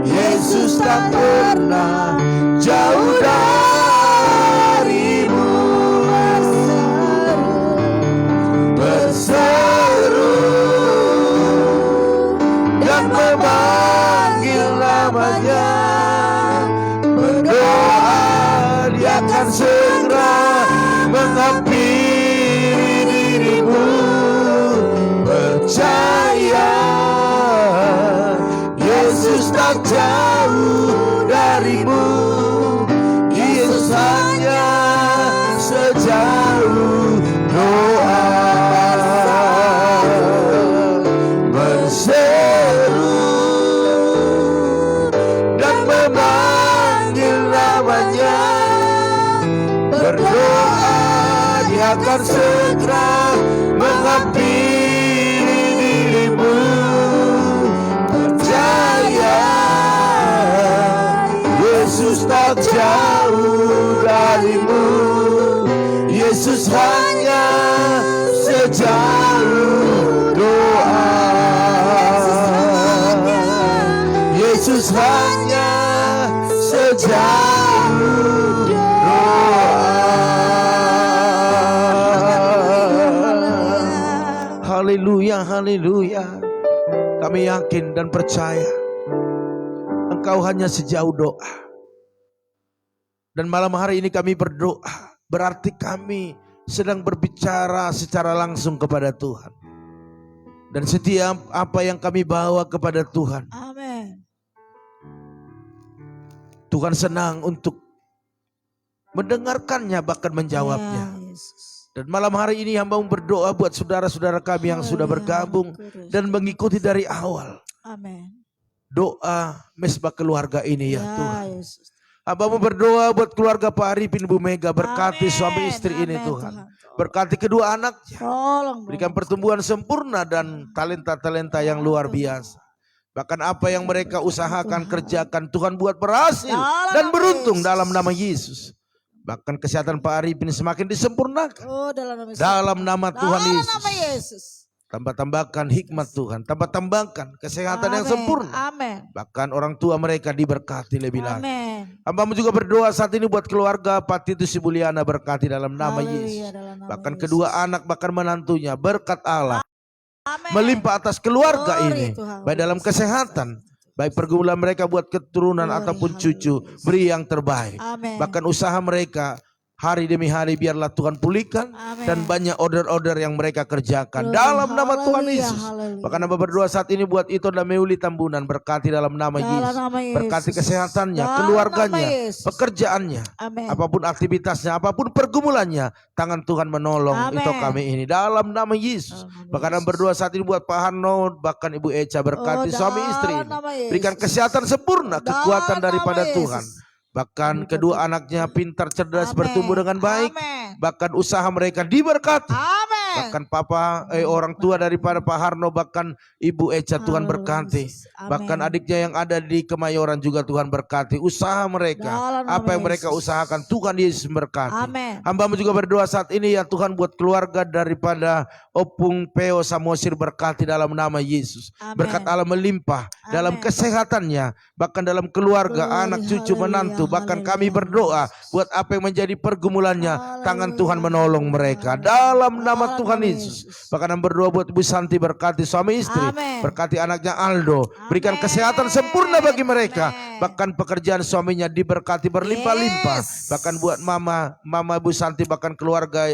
Speaker 1: Yesus tak pernah jauh darimu. Berseru dan memanggil namanya, berdoa Dia akan segera menghampiri dirimu. Percaya Yesus tak jauh darimu. Yesus hanya sejauh doa. Berseru dan memanggil namanya, berdoa Dia akan segera menghampiri dirimu. Percaya Yesus tak jauh darimu. Yesus hanya sejauh doa. Yesus hanya sejauh doa. Haleluya, haleluya. Kami yakin dan percaya Engkau hanya sejauh doa. Dan malam hari ini kami berdoa, berarti kami sedang berbicara secara langsung kepada Tuhan. Dan setiap apa yang kami bawa kepada Tuhan,
Speaker 3: Amin.
Speaker 1: Tuhan senang untuk mendengarkannya, bahkan menjawabnya. Dan malam hari ini hamba berdoa buat saudara-saudara kami yang sudah bergabung dan mengikuti dari awal.
Speaker 3: Amin.
Speaker 1: Doa mesbah keluarga ini ya Tuhan. Hamba berdoa buat keluarga Pak Arifin, Bu Mega, berkati suami istri ini Tuhan. Berkati kedua anaknya. Berikan pertumbuhan sempurna dan talenta-talenta yang luar biasa. Bahkan apa yang mereka usahakan, kerjakan, Tuhan buat berhasil dan beruntung dalam nama Yesus. Bahkan kesehatan Pak Arifin semakin disempurnakan dalam nama Tuhan Yesus. Tambah-tambahkan hikmat Tuhan, tambah-tambahkan kesehatan yang sempurna.
Speaker 3: Amin.
Speaker 1: Bahkan orang tua mereka diberkati lebih lagi. Hamba juga berdoa saat ini buat keluarga Pak Titus Sibuliana, berkati dalam nama Yesus. Bahkan kedua anak, bahkan menantunya, berkat Allah melimpah atas keluarga ini, baik dalam kesehatan, baik pergumulan mereka buat keturunan ataupun cucu, beri yang terbaik. Bahkan usaha mereka hari demi hari biarlah Tuhan pulihkan.
Speaker 3: Amin.
Speaker 1: Dan banyak order-order yang mereka kerjakan
Speaker 3: Glory,
Speaker 1: dalam nama Tuhan
Speaker 3: haleluya,
Speaker 1: Yesus.
Speaker 3: haleluya.
Speaker 1: Bahkan hamba berdoa saat ini buat itu adalah Meuli Tambunan, berkati dalam nama
Speaker 3: Dalam
Speaker 1: Yesus.
Speaker 3: nama Yesus.
Speaker 1: Berkati kesehatannya,
Speaker 3: Dalam
Speaker 1: keluarganya,
Speaker 3: nama Yesus.
Speaker 1: pekerjaannya,
Speaker 3: Amin.
Speaker 1: apapun aktivitasnya, apapun pergumulannya, tangan Tuhan menolong
Speaker 3: Amin.
Speaker 1: itu kami ini dalam nama Yesus.
Speaker 3: Dalam nama
Speaker 1: Bahkan hamba berdoa saat ini buat Pak Harno, bahkan Ibu Eca, berkati suami istri ini.
Speaker 3: Dalam nama Yesus.
Speaker 1: Berikan kesehatan sempurna, kekuatan
Speaker 3: Dalam
Speaker 1: daripada
Speaker 3: nama
Speaker 1: Tuhan.
Speaker 3: Yesus.
Speaker 1: Bahkan kedua anaknya pintar, cerdas,
Speaker 3: Amin.
Speaker 1: bertumbuh dengan baik.
Speaker 3: Amin.
Speaker 1: Bahkan usaha mereka diberkati.
Speaker 3: Amin.
Speaker 1: Bahkan orang tua daripada Pak Harno, bahkan Ibu Eca Tuhan
Speaker 3: Haleluya,
Speaker 1: berkati.
Speaker 3: Yesus. Amin.
Speaker 1: Bahkan adiknya yang ada di Kemayoran juga Tuhan berkati. Usaha mereka,
Speaker 3: Dalam nama
Speaker 1: apa yang mereka
Speaker 3: Yesus.
Speaker 1: usahakan, Tuhan Yesus berkati.
Speaker 3: Amin.
Speaker 1: Hamba juga berdoa saat ini ya Tuhan buat keluarga daripada Opung Peo Samosir, berkati dalam nama Yesus.
Speaker 3: Amin.
Speaker 1: Berkat Allah melimpah dalam
Speaker 3: Amin.
Speaker 1: kesehatannya, bahkan dalam keluarga,
Speaker 3: Glory,
Speaker 1: anak cucu
Speaker 3: haleluya,
Speaker 1: menantu. Bahkan kami
Speaker 3: haleluya.
Speaker 1: berdoa buat apa yang menjadi pergumulannya, tangan
Speaker 3: Haleluya.
Speaker 1: Tuhan menolong mereka dalam nama
Speaker 3: Dalam
Speaker 1: Tuhan
Speaker 3: nama
Speaker 1: Yesus.
Speaker 3: Yesus.
Speaker 1: Bahkan kami berdoa buat Ibu Santi, berkati suami istri,
Speaker 3: Amin.
Speaker 1: berkati anaknya Aldo, berikan
Speaker 3: Amin.
Speaker 1: kesehatan sempurna bagi mereka.
Speaker 3: Amin.
Speaker 1: Bahkan pekerjaan suaminya diberkati berlimpah-limpah.
Speaker 3: Yes.
Speaker 1: Bahkan buat mama Ibu Santi, bahkan keluarga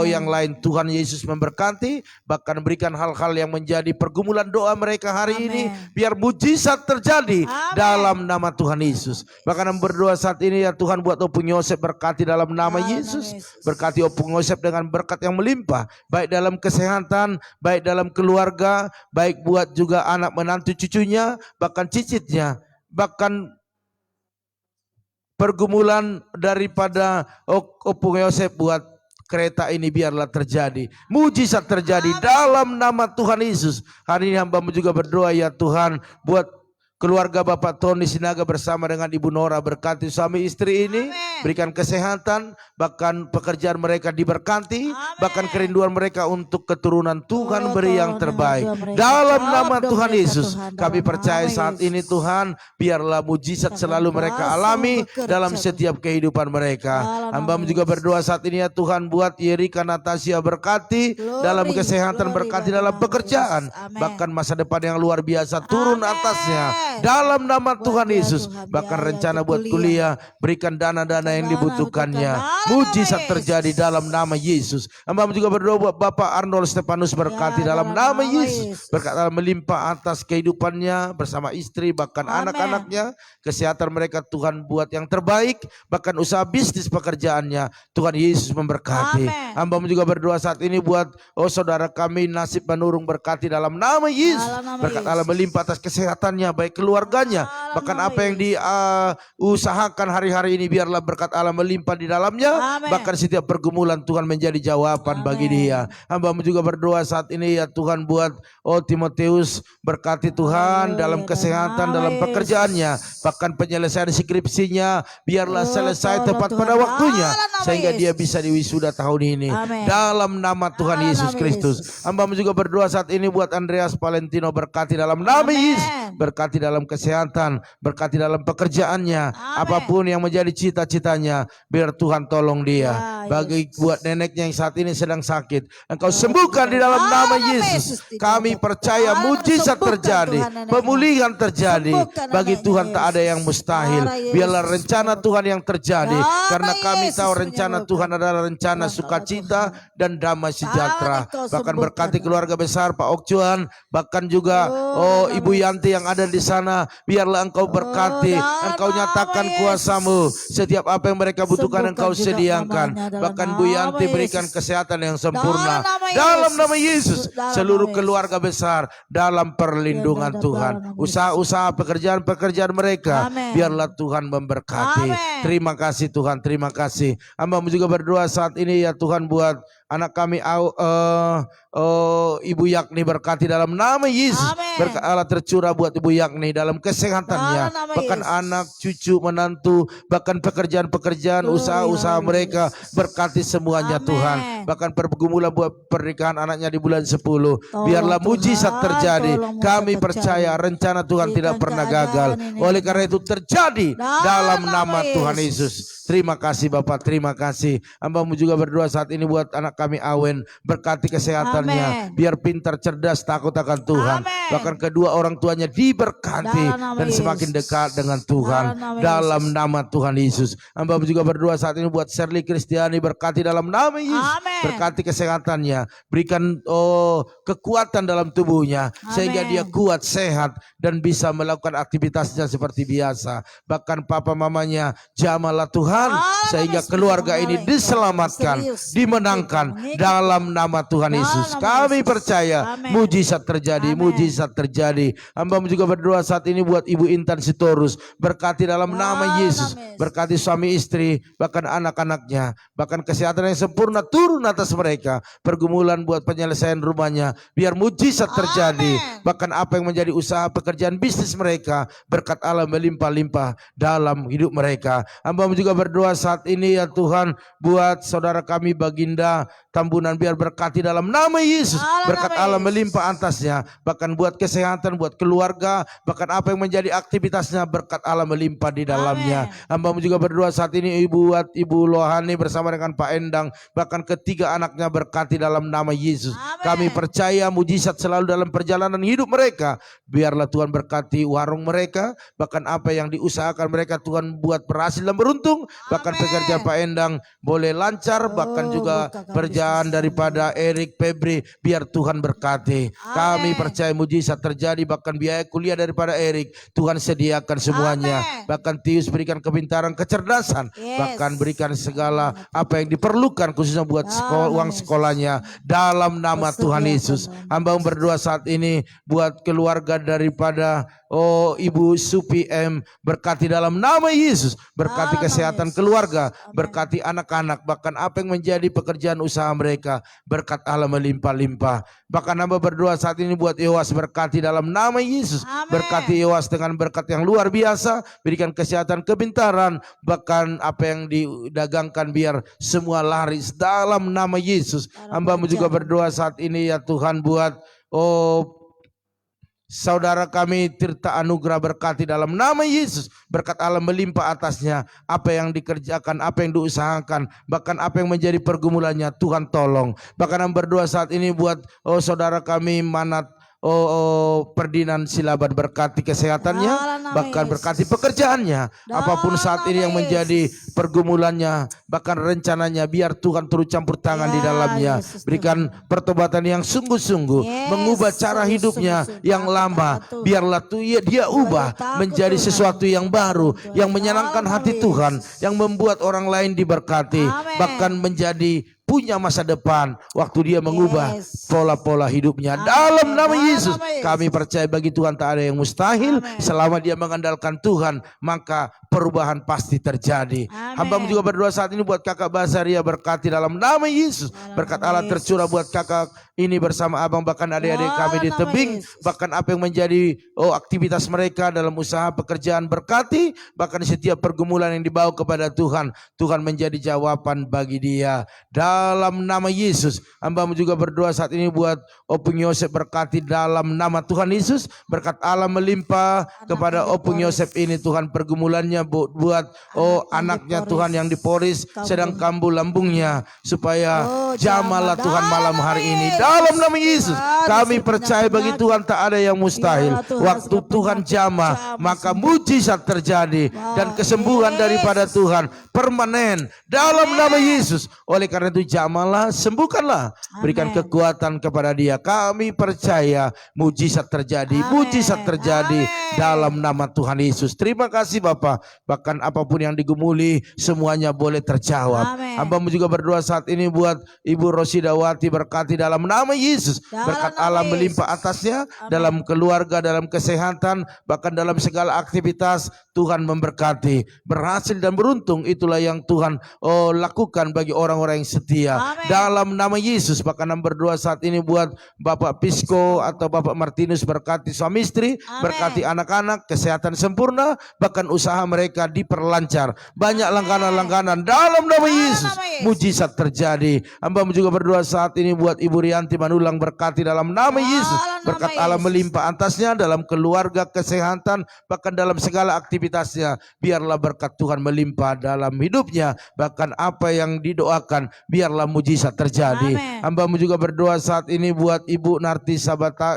Speaker 1: yang lain, Tuhan Yesus memberkati. Bahkan berikan hal-hal yang menjadi pergumulan doa mereka hari
Speaker 3: Amin.
Speaker 1: ini, biar mujizat terjadi
Speaker 3: Amin.
Speaker 1: dalam nama Tuhan Yesus. Bahkan kami berdoa saat ini ya Tuhan buat Opung Yosef, berkati dalam nama
Speaker 3: Dalam
Speaker 1: Yesus.
Speaker 3: nama Yesus.
Speaker 1: Berkati Opung Yosef dengan berkat yang melimpah, baik dalam kesehatan, baik dalam keluarga, baik buat juga anak menantu cucunya, bahkan cicitnya, bahkan pergumulan daripada Opung Yosef buat kereta ini biarlah terjadi, mujizat terjadi dalam nama Tuhan Yesus. Hari ini hamba juga berdoa ya Tuhan buat keluarga Bapak Tony Sinaga bersama dengan Ibu Nora, berkati suami istri ini,
Speaker 3: Amin.
Speaker 1: berikan kesehatan, bahkan pekerjaan mereka diberkati,
Speaker 3: Amin.
Speaker 1: bahkan kerinduan mereka untuk keturunan Tuhan beri yang
Speaker 3: tolong
Speaker 1: terbaik.
Speaker 3: dengan doa mereka.
Speaker 1: Dalam
Speaker 3: Jawab
Speaker 1: nama
Speaker 3: doa
Speaker 1: Tuhan
Speaker 3: mereka,
Speaker 1: Yesus,
Speaker 3: Tuhan.
Speaker 1: kami
Speaker 3: Dalam
Speaker 1: percaya
Speaker 3: nama
Speaker 1: saat
Speaker 3: Yesus.
Speaker 1: ini Tuhan, biarlah mujizat
Speaker 3: Tangan
Speaker 1: selalu mereka
Speaker 3: kuasa
Speaker 1: alami
Speaker 3: bekerja,
Speaker 1: dalam
Speaker 3: Tuhan.
Speaker 1: setiap kehidupan mereka.
Speaker 3: Dalam
Speaker 1: Hamba
Speaker 3: nama
Speaker 1: juga
Speaker 3: Yesus.
Speaker 1: berdoa saat ini ya Tuhan buat Yerika Natasia, berkati
Speaker 3: Glory,
Speaker 1: dalam kesehatan,
Speaker 3: glory
Speaker 1: berkati
Speaker 3: bagi
Speaker 1: dalam
Speaker 3: nama
Speaker 1: pekerjaan,
Speaker 3: Yesus. Amin.
Speaker 1: bahkan masa depan yang luar biasa turun
Speaker 3: Amin.
Speaker 1: atasnya dalam nama
Speaker 3: Buat
Speaker 1: Tuhan
Speaker 3: dia,
Speaker 1: Yesus.
Speaker 3: Tuhan,
Speaker 1: Bahkan
Speaker 3: biaya
Speaker 1: rencana
Speaker 3: untuk
Speaker 1: buat kuliah, berikan dana-dana yang
Speaker 3: Dana
Speaker 1: dibutuhkannya,
Speaker 3: dibutuhkan. Dalam
Speaker 1: mujizat
Speaker 3: nama
Speaker 1: terjadi
Speaker 3: Yesus.
Speaker 1: dalam nama Yesus. Hamba juga berdoa buat Bapak Arnold Stefanus, berkati
Speaker 3: Ya,
Speaker 1: dalam
Speaker 3: dalam
Speaker 1: nama
Speaker 3: nama
Speaker 1: Yesus.
Speaker 3: Yesus.
Speaker 1: Berkat Allah melimpah atas kehidupannya bersama istri, bahkan
Speaker 3: Amin.
Speaker 1: anak-anaknya, kesehatan mereka Tuhan buat yang terbaik, bahkan usaha bisnis pekerjaannya Tuhan Yesus memberkati.
Speaker 3: Amin.
Speaker 1: Hamba juga berdoa saat ini buat saudara kami Nasib Manurung, berkati dalam nama Yesus.
Speaker 3: Dalam nama
Speaker 1: Berkat Allah
Speaker 3: Yesus.
Speaker 1: melimpah atas kesehatannya, baik keluarganya,
Speaker 3: Dalam
Speaker 1: bahkan
Speaker 3: nama
Speaker 1: apa yang diusahakan hari-hari ini biarlah berkat Allah melimpah di dalamnya.
Speaker 3: Amin.
Speaker 1: Bahkan setiap pergumulan Tuhan menjadi jawaban bagi
Speaker 3: Amin.
Speaker 1: dia. Hamba juga berdoa saat ini ya Tuhan buat Timotius, berkati Tuhan
Speaker 3: Haleluya,
Speaker 1: dalam kesehatan, dalam
Speaker 3: Yesus.
Speaker 1: pekerjaannya, bahkan penyelesaian skripsinya biarlah selesai
Speaker 3: tolong
Speaker 1: tepat
Speaker 3: Tuhan.
Speaker 1: pada waktunya,
Speaker 3: Dalam nama
Speaker 1: sehingga dia
Speaker 3: Yesus.
Speaker 1: bisa diwisuda tahun ini.
Speaker 3: Amin.
Speaker 1: Dalam nama Tuhan
Speaker 3: Dalam
Speaker 1: Yesus
Speaker 3: nama
Speaker 1: Kristus.
Speaker 3: Yesus.
Speaker 1: Hamba juga berdoa saat ini buat Andreas Valentino, berkati dalam nama
Speaker 3: Amin.
Speaker 1: Yesus, berkati dalam kesehatan, berkati dalam pekerjaannya,
Speaker 3: Amin.
Speaker 1: apapun yang menjadi cita-citanya, biar Tuhan tolong dia.
Speaker 3: Ya,
Speaker 1: Bagi
Speaker 3: Yesus.
Speaker 1: buat neneknya yang saat ini sedang sakit, Engkau sembuhkan di dalam nama
Speaker 3: Dalam
Speaker 1: Yesus.
Speaker 3: Yesus,
Speaker 1: Kami
Speaker 3: tidak
Speaker 1: percaya
Speaker 3: dapat.
Speaker 1: mujizat
Speaker 3: Sembuhkan
Speaker 1: terjadi,
Speaker 3: Tuhan neneknya.
Speaker 1: pemulihan terjadi.
Speaker 3: Sembuhkan
Speaker 1: Bagi
Speaker 3: neneknya,
Speaker 1: Tuhan tak ada
Speaker 3: Yesus.
Speaker 1: yang mustahil.
Speaker 3: Darah Yesus.
Speaker 1: Biarlah rencana Tuhan yang terjadi,
Speaker 3: Nama
Speaker 1: karena kami
Speaker 3: Yesus
Speaker 1: tahu rencana
Speaker 3: menyembuhkan.
Speaker 1: Tuhan adalah rencana
Speaker 3: Tuhan,
Speaker 1: sukacita
Speaker 3: Tuhan.
Speaker 1: dan damai sejahtera.
Speaker 3: Engkau
Speaker 1: Bahkan
Speaker 3: sembuhkan,
Speaker 1: berkati
Speaker 3: Tuhan.
Speaker 1: keluarga besar Pak Okcuan, bahkan juga
Speaker 3: Nama
Speaker 1: Ibu
Speaker 3: Yesus.
Speaker 1: Yanti yang ada di sana, biarlah Engkau berkati,
Speaker 3: dalam
Speaker 1: Engkau
Speaker 3: nama
Speaker 1: nyatakan
Speaker 3: Yesus.
Speaker 1: kuasa-Mu. Setiap apa yang mereka butuhkan
Speaker 3: Sembuhkan
Speaker 1: Engkau
Speaker 3: juga
Speaker 1: sediakan.
Speaker 3: namanya dalam
Speaker 1: Bahkan Bu
Speaker 3: nama
Speaker 1: Yanti berikan
Speaker 3: Yesus.
Speaker 1: kesehatan yang sempurna
Speaker 3: Dalam nama
Speaker 1: dalam
Speaker 3: Yesus.
Speaker 1: nama Yesus.
Speaker 3: Dalam
Speaker 1: Seluruh
Speaker 3: nama
Speaker 1: keluarga besar dalam perlindungan
Speaker 3: Dalam
Speaker 1: Tuhan.
Speaker 3: nama Yesus.
Speaker 1: Usaha-usaha pekerjaan-pekerjaan mereka,
Speaker 3: Amin.
Speaker 1: biarlah Tuhan memberkati.
Speaker 3: Amin.
Speaker 1: Terima kasih Tuhan, terima kasih. Hamba juga berdoa saat ini ya Tuhan buat anak kami Ibu Yakni, berkati dalam nama Yesus.
Speaker 3: Amin.
Speaker 1: Berkat Allah tercurah buat Ibu Yakni dalam kesehatannya,
Speaker 3: Dalam nama
Speaker 1: bahkan
Speaker 3: Yesus.
Speaker 1: anak, cucu, menantu, bahkan pekerjaan-pekerjaan,
Speaker 3: Glory,
Speaker 1: usaha-usaha
Speaker 3: haleluya.
Speaker 1: mereka, berkati semuanya
Speaker 3: Amin.
Speaker 1: Tuhan. bahkan pergumulan buat pernikahan anaknya di bulan 10. Biarlah
Speaker 3: Tuhan,
Speaker 1: mujizat terjadi.
Speaker 3: tolong mujizat
Speaker 1: Kami
Speaker 3: terjadi.
Speaker 1: percaya rencana Tuhan
Speaker 3: Berikan
Speaker 1: tidak pernah
Speaker 3: keadaan
Speaker 1: gagal.
Speaker 3: ini.
Speaker 1: Oleh karena itu terjadi dalam nama Tuhan
Speaker 3: Yesus.
Speaker 1: Yesus. Terima kasih Bapak, terima kasih. Hamba-Mu juga berdoa saat ini buat anak kami Awen, berkati kesehatannya,
Speaker 3: Amin.
Speaker 1: biar pintar, cerdas, takut akan Tuhan.
Speaker 3: Amin.
Speaker 1: Bahkan kedua orang tuanya diberkati
Speaker 3: Dalam nama
Speaker 1: dan semakin
Speaker 3: Yesus.
Speaker 1: dekat dengan Tuhan.
Speaker 3: Dalam nama
Speaker 1: Dalam
Speaker 3: Yesus.
Speaker 1: nama Tuhan Yesus. Hamba-Mu juga berdoa saat ini buat Shirley Kristiani, berkati dalam nama Yesus.
Speaker 3: Amin.
Speaker 1: Berkati kesehatannya, berikan kekuatan dalam tubuhnya sehingga dia kuat, sehat dan bisa melakukan aktivitasnya seperti biasa. Bahkan papa mamanya jamalah Tuhan sehingga keluarga ini diselamatkan, dimenangkan dalam nama Tuhan Yesus. Kami percaya mujizat terjadi, mujizat terjadi. Hamba-Mu juga berdoa saat ini buat Ibu Intan Sitorus, berkati dalam nama Yesus, berkati suami istri, bahkan anak-anaknya, bahkan kesehatan yang sempurna turun atas mereka. Pergumulan buat penyelesaian rumahnya, biar mujizat terjadi. Bahkan apa yang menjadi usaha pekerjaan bisnis mereka, berkat Allah melimpah-limpah dalam hidup mereka. Hamba-Mu juga berdoa saat ini ya Tuhan, buat saudara kami Baginda Tambunan, biar berkati dalam nama Yesus, berkat Allah melimpah atasnya. Bahkan buat kesehatan, buat keluarga, bahkan apa yang menjadi aktivitasnya, berkat Allah melimpah di dalamnya. Hamba-Mu juga berdoa saat ini buat Ibu Lohani bersama dengan Pak Endang, bahkan ketiga anaknya, berkati dalam nama Yesus. Kami percaya mujizat selalu dalam perjalanan hidup mereka. Biarlah Tuhan berkati warung mereka, bahkan apa yang diusahakan mereka Tuhan buat berhasil dan beruntung. Bahkan pekerjaan Pak Endang boleh lancar, bahkan juga pekerjaan daripada Erik Febri, biar Tuhan berkati. Kami percaya mujizat terjadi, bahkan biaya kuliah daripada Erik Tuhan sediakan semuanya. Bahkan Tius berikan kepintaran, kecerdasan, bahkan berikan segala apa yang diperlukan khususnya buat uang sekolahnya dalam nama Tuhan Yesus. Hamba berdoa saat ini buat keluarga daripada Ibu Supi M, berkati dalam nama Yesus, berkati kesehatan keluarga, berkati anak-anak, bahkan apa yang menjadi pekerjaan usaha mereka, berkat Allah melimpah-limpah. Bahkan hamba berdoa saat ini buat Yowas, berkati dalam nama Yesus, berkati Yowas dengan berkat yang luar biasa, berikan kesehatan, kepintaran, bahkan apa yang didagangkan biar semua laris dalam nama Yesus. Hamba-Mu juga berdoa saat ini ya Tuhan buat saudara kami Tirta Anugrah, berkati dalam nama Yesus, berkat Allah melimpah atasnya. Apa yang dikerjakan, apa yang diusahakan, bahkan apa yang menjadi pergumulannya, Tuhan tolong. Bahkan berdoa saat ini buat saudara kami Manat Perdinan Silaban, berkati kesehatannya, bahkan berkati pekerjaannya. Apapun saat ini yang menjadi pergumulannya, bahkan rencananya, biar Tuhan turut campur tangan di dalamnya. Berikan pertobatan yang sungguh-sungguh, mengubah cara hidupnya yang lama, biarlah dia ubah menjadi sesuatu yang baru, yang menyenangkan hati Tuhan, yang membuat orang lain diberkati, bahkan menjadi punya masa depan waktu dia mengubah pola-pola hidupnya. Dalam nama Yesus kami percaya bagi Tuhan tak ada yang mustahil. Selama dia mengandalkan Tuhan, maka perubahan pasti terjadi. Hamba-Mu juga berdoa saat ini buat kakak Basaria, berkati dalam nama Yesus. Berkat Allah tercurah buat kakak ini bersama abang, bahkan adik-adik kami di tebing, bahkan apa yang menjadi aktivitas mereka dalam usaha pekerjaan, berkati. Bahkan setiap pergumulan yang dibawa kepada Tuhan, Tuhan menjadi jawaban bagi dia. Dalam nama Yesus, hamba-Mu juga berdoa saat ini buat Opung Yosef, berkati dalam nama Tuhan Yesus. Berkat Allah melimpah kepada Opung Yosef ini Tuhan, pergumulannya buat anaknya Tuhan yang diporis sedang kambuh lambungnya, supaya jamalah Tuhan malam hari ini. Dalam nama Yesus kami percaya bagi Tuhan tak ada yang mustahil. Waktu Tuhan jamah, maka mujizat terjadi dan kesembuhan daripada Tuhan permanen dalam nama Yesus. Oleh karena itu jamalah, sembuhkanlah, berikan kekuatan kepada dia. Kami percaya mujizat terjadi, mujizat terjadi dalam nama Tuhan Yesus. Terima kasih Bapak. Bahkan apapun yang digumuli semuanya boleh terjawab. Hamba-Mu juga berdoa saat ini buat Ibu Rosidawati, berkati dalam nama Yesus. Berkat Allah melimpah atasnya dalam keluarga, dalam kesehatan, bahkan dalam segala aktivitas. Tuhan memberkati, berhasil dan beruntung. Itulah yang Tuhan lakukan bagi orang-orang yang setia. Dalam nama Yesus. Bahkan berdoa saat ini buat Bapak Pisco atau Bapak Martinus, berkati suami istri, berkati anak-anak, kesehatan sempurna, bahkan usaha mereka mereka diperlancar. Banyak langganan-langganan dalam nama Yesus. Mujizat terjadi. Hamba juga berdoa saat ini buat Ibu Rianti Manulang, berkati dalam nama Yesus. Berkat Allah melimpah atasnya dalam keluarga, kesehatan, bahkan dalam segala aktivitasnya. Biarlah berkat Tuhan melimpah dalam hidupnya. Bahkan apa yang didoakan, biarlah mujizat terjadi. Hamba juga berdoa saat ini buat Ibu Narti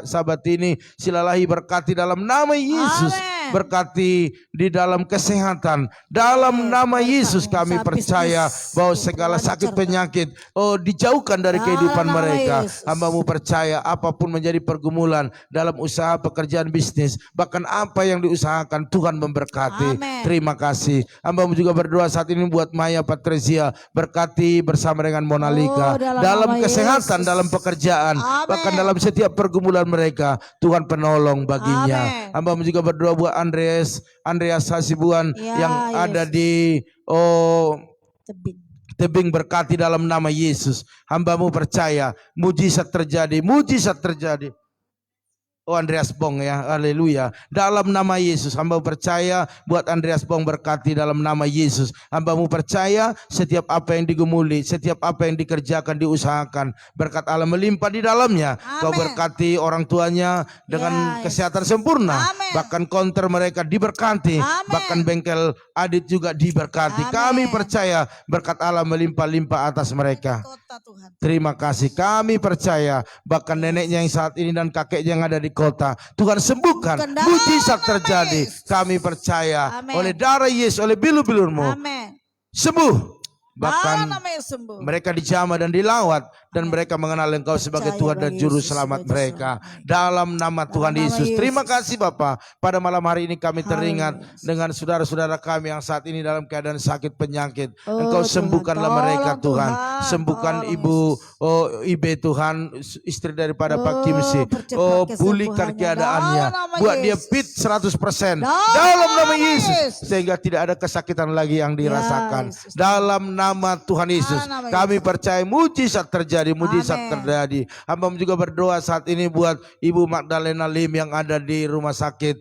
Speaker 1: Sabatini, silalahi berkati dalam nama Yesus. Berkati di dalam kesehatan. Dalam nama Yesus kami percaya bahwa segala sakit penyakit dijauhkan dari kehidupan mereka. Hamba-Mu percaya apapun menjadi pergumulan dalam usaha, pekerjaan, bisnis, bahkan apa yang diusahakan, Tuhan memberkati. Terima kasih. Hamba-Mu juga berdoa saat ini buat Maya Patricia, berkati bersama dengan Monalika dalam kesehatan, dalam pekerjaan, bahkan dalam setiap pergumulan mereka. Tuhan penolong baginya. Hamba-Mu juga berdoa buat Andreas Hasibuan yang ada di Tebing, berkati dalam nama Yesus. Hamba-Mu percaya mujizat terjadi, mujizat terjadi. Andreas Bong ya, haleluya. Dalam nama Yesus, hamba percaya buat Andreas Bong, berkati dalam nama Yesus. Hamba-Mu percaya setiap apa yang digumuli, setiap apa yang dikerjakan, diusahakan, berkat Allah melimpah di dalamnya. Kau berkati orang tuanya dengan kesehatan sempurna. Bahkan konter mereka diberkati. Bahkan bengkel Adit juga diberkati. Kami percaya berkat Allah melimpah-limpah atas mereka. Terima kasih. Kami percaya bahkan neneknya yang saat ini dan kakeknya yang ada di kota, Tuhan sembuhkan, mujizat terjadi. Kami percaya oleh darah Yesus, oleh bilu-bilur-Mu sembuh. Bahkan mereka dijamah dan dilawat, dan mereka mengenal Engkau sebagai Tuhan dan Juru Selamat mereka. Dalam nama Tuhan Yesus. Terima kasih Bapa. Pada malam hari ini kami teringat dengan saudara-saudara kami yang saat ini dalam keadaan sakit penyakit. Engkau sembuhkanlah mereka Tuhan. Sembuhkan Ibu Ibe Tuhan, istri daripada Pak Kimsi. Pulihkan keadaannya. Buat dia fit 100%. Dalam nama Yesus. Sehingga tidak ada kesakitan lagi yang dirasakan. Dalam nama Tuhan Yesus, kami percaya mujizat terjadi, mujizat terjadi. Hamba juga berdoa saat ini buat Ibu Magdalena Lim yang ada di rumah sakit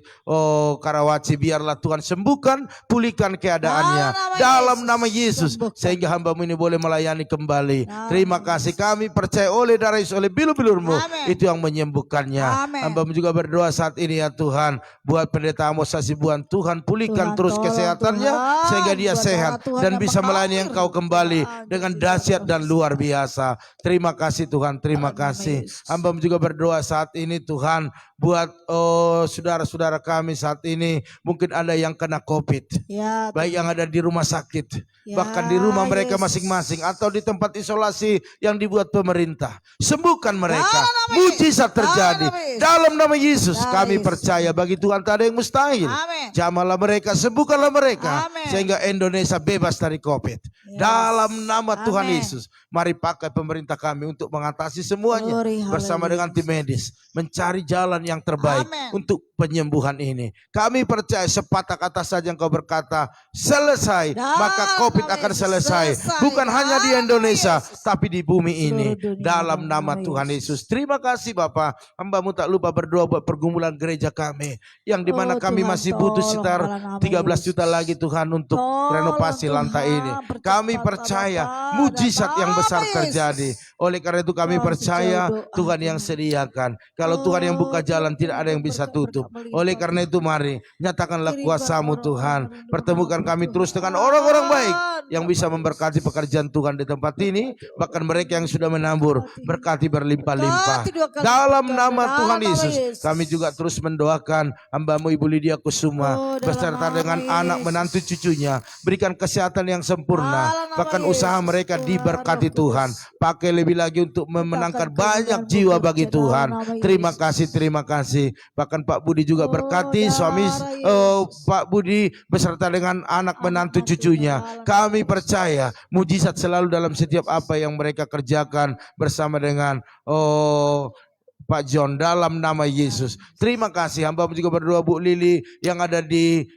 Speaker 1: Karawaci. Biarlah Tuhan sembuhkan, pulihkan keadaannya dalam nama Yesus, sehingga hamba-Mu ini boleh melayani kembali. Terima kasih. Kami percaya oleh darah Yesus, oleh bilu-bilur-Mu, itu yang menyembuhkannya. Hamba-Mu juga berdoa saat ini ya Tuhan, buat Pendeta Amos Hasibuan. Tuhan pulihkan terus kesehatannya sehingga dia sehat dan bisa melayani Engkau kembali dengan dahsyat dan luar biasa. Terima kasih Tuhan, terima kasih. Hamba juga berdoa saat ini Tuhan buat saudara-saudara kami saat ini, mungkin ada yang kena COVID, baik yang ada di rumah sakit, bahkan di rumah mereka masing-masing, atau di tempat isolasi yang dibuat pemerintah. Sembuhkan mereka, mujizat terjadi dalam nama Yesus. Kami percaya bagi Tuhan tak ada yang mustahil. Jamahlah mereka, sembuhkanlah mereka, sehingga Indonesia bebas dari COVID. Dalam nama Tuhan Yesus, mari pakai pemerintah kami untuk mengatasi semuanya bersama dengan tim medis, mencari jalan yang terbaik untuk penyembuhan ini. Kami percaya sepatah kata saja Engkau berkata selesai, maka COVID akan selesai. Bukan hanya di Indonesia, tapi di bumi ini. Dalam nama Tuhan Yesus. Terima kasih Bapak. Hamba-Mu tak lupa berdoa buat pergumulan gereja kami, yang dimana kami masih butuh sekitar 13 juta lagi Tuhan untuk renovasi lantai ini. Kami percaya mujizat yang besar terjadi. Oleh karena itu kami percaya Tuhan yang sediakan. Kalau Tuhan yang buka jalan, tidak ada yang bisa tutup. Oleh karena itu mari nyatakanlah kuasa-Mu Tuhan. Pertemukan kami terus dengan orang-orang baik yang bisa memberkati pekerjaan Tuhan di tempat ini. Bahkan mereka yang sudah menabur, berkati berlimpah-limpah. Dalam nama Tuhan Yesus, kami juga terus mendoakan hamba-Mu Ibu Lydia Kusuma beserta dengan anak menantu cucunya. Berikan kesehatan yang sempurna. Bahkan usaha mereka diberkati Tuhan. Pakai lebih lagi untuk memenangkan banyak jiwa bagi Tuhan. Terima kasih, terima kasih. Bahkan Pak Budi juga berkati suami Pak Budi beserta dengan anak menantu cucunya. Kami percaya mujizat selalu dalam setiap apa yang mereka kerjakan bersama dengan Pak John dalam nama Yesus. Terima kasih. Hamba juga berdoa Bu Lili yang ada di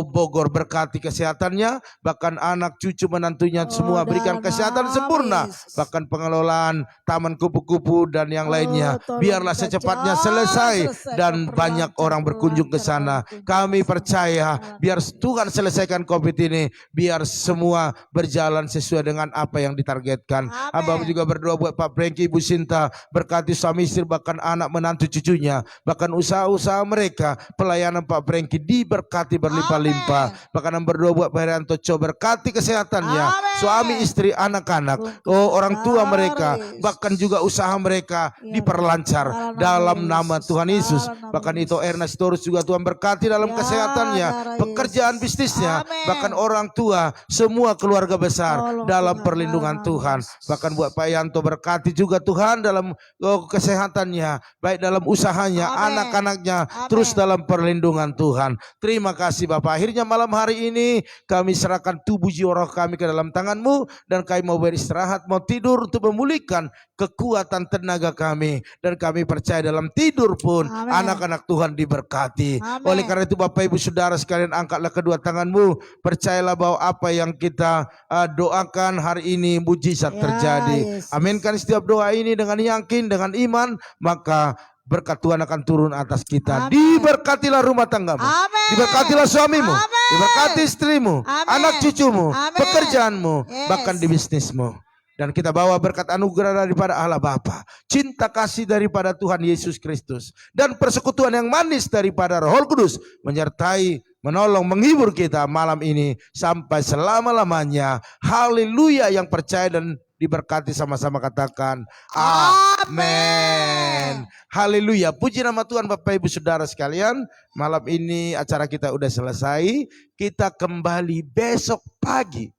Speaker 1: Bogor, berkati kesehatannya, bahkan anak cucu menantunya semua berikan kesehatan sempurna, bahkan pengelolaan taman kupu-kupu dan yang lainnya biarlah secepatnya selesai dan banyak orang berkunjung ke sana. Kami percaya biar Tuhan selesaikan COVID ini, biar semua berjalan sesuai dengan apa yang ditargetkan. Hamba juga berdoa buat Pak Franky, Ibu Sinta, berkati suami istri, bahkan anak menantu cucunya, bahkan usaha-usaha mereka, pelayanan Pak Franky diberkati berlimpah-limpah. Bahkan berdoa buat Pak Herianto, berkati kesehatannya, suami istri, anak-anak, orang tua mereka, bahkan juga usaha mereka diperlancar dalam nama Tuhan Yesus. Bahkan itu Ernest Torus juga Tuhan berkati dalam kesehatannya, pekerjaan bisnisnya, bahkan orang tua, semua keluarga besar dalam perlindungan Tuhan. Bahkan buat Pak Yanto berkati juga Tuhan dalam kesehatannya, baik dalam usahanya, anak-anaknya, terus dalam perlindungan Tuhan. Terima kasih Bapak. Akhirnya malam hari ini kami serahkan tubuh jiwa roh kami ke dalam tangan-Mu, dan kami mau beristirahat, mau tidur untuk memulihkan kekuatan tenaga kami, dan kami percaya dalam tidur pun anak-anak Tuhan diberkati. Oleh karena itu Bapak Ibu Saudara sekalian, angkatlah kedua tanganmu, percayalah bahwa apa yang kita doakan hari ini mujizat terjadi. Aminkan setiap doa ini dengan yakin, dengan iman, maka berkat Tuhan akan turun atas kita. Diberkatilah rumah tanggamu, diberkatilah suamimu, diberkati istrimu, anak cucumu, pekerjaanmu, bahkan di bisnismu. Dan kita bawa berkat anugerah daripada Allah Bapa, cinta kasih daripada Tuhan Yesus Kristus, dan persekutuan yang manis daripada Roh Kudus menyertai, menolong, menghibur kita malam ini sampai selama-lamanya. Haleluya. Yang percaya dan diberkati sama-sama katakan amin. Haleluya. Puji nama Tuhan. Bapak Ibu Saudara sekalian, malam ini acara kita udah selesai. Kita kembali besok pagi,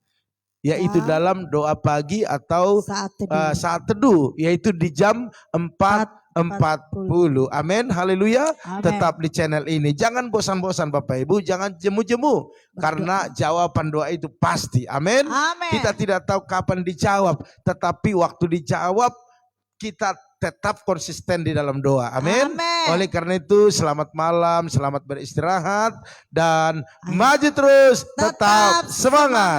Speaker 1: yaitu dalam doa pagi atau saat teduh, yaitu di jam 4.40. Amin. Haleluya. Tetap di channel ini. Jangan bosan-bosan Bapak Ibu, jangan jemu-jemu, karena jawaban doa itu pasti. Amin. Kita tidak tahu kapan dijawab, tetapi waktu dijawab kita tetap konsisten di dalam doa. Amin. Oleh karena itu selamat malam, selamat beristirahat, dan maju terus, tetap semangat.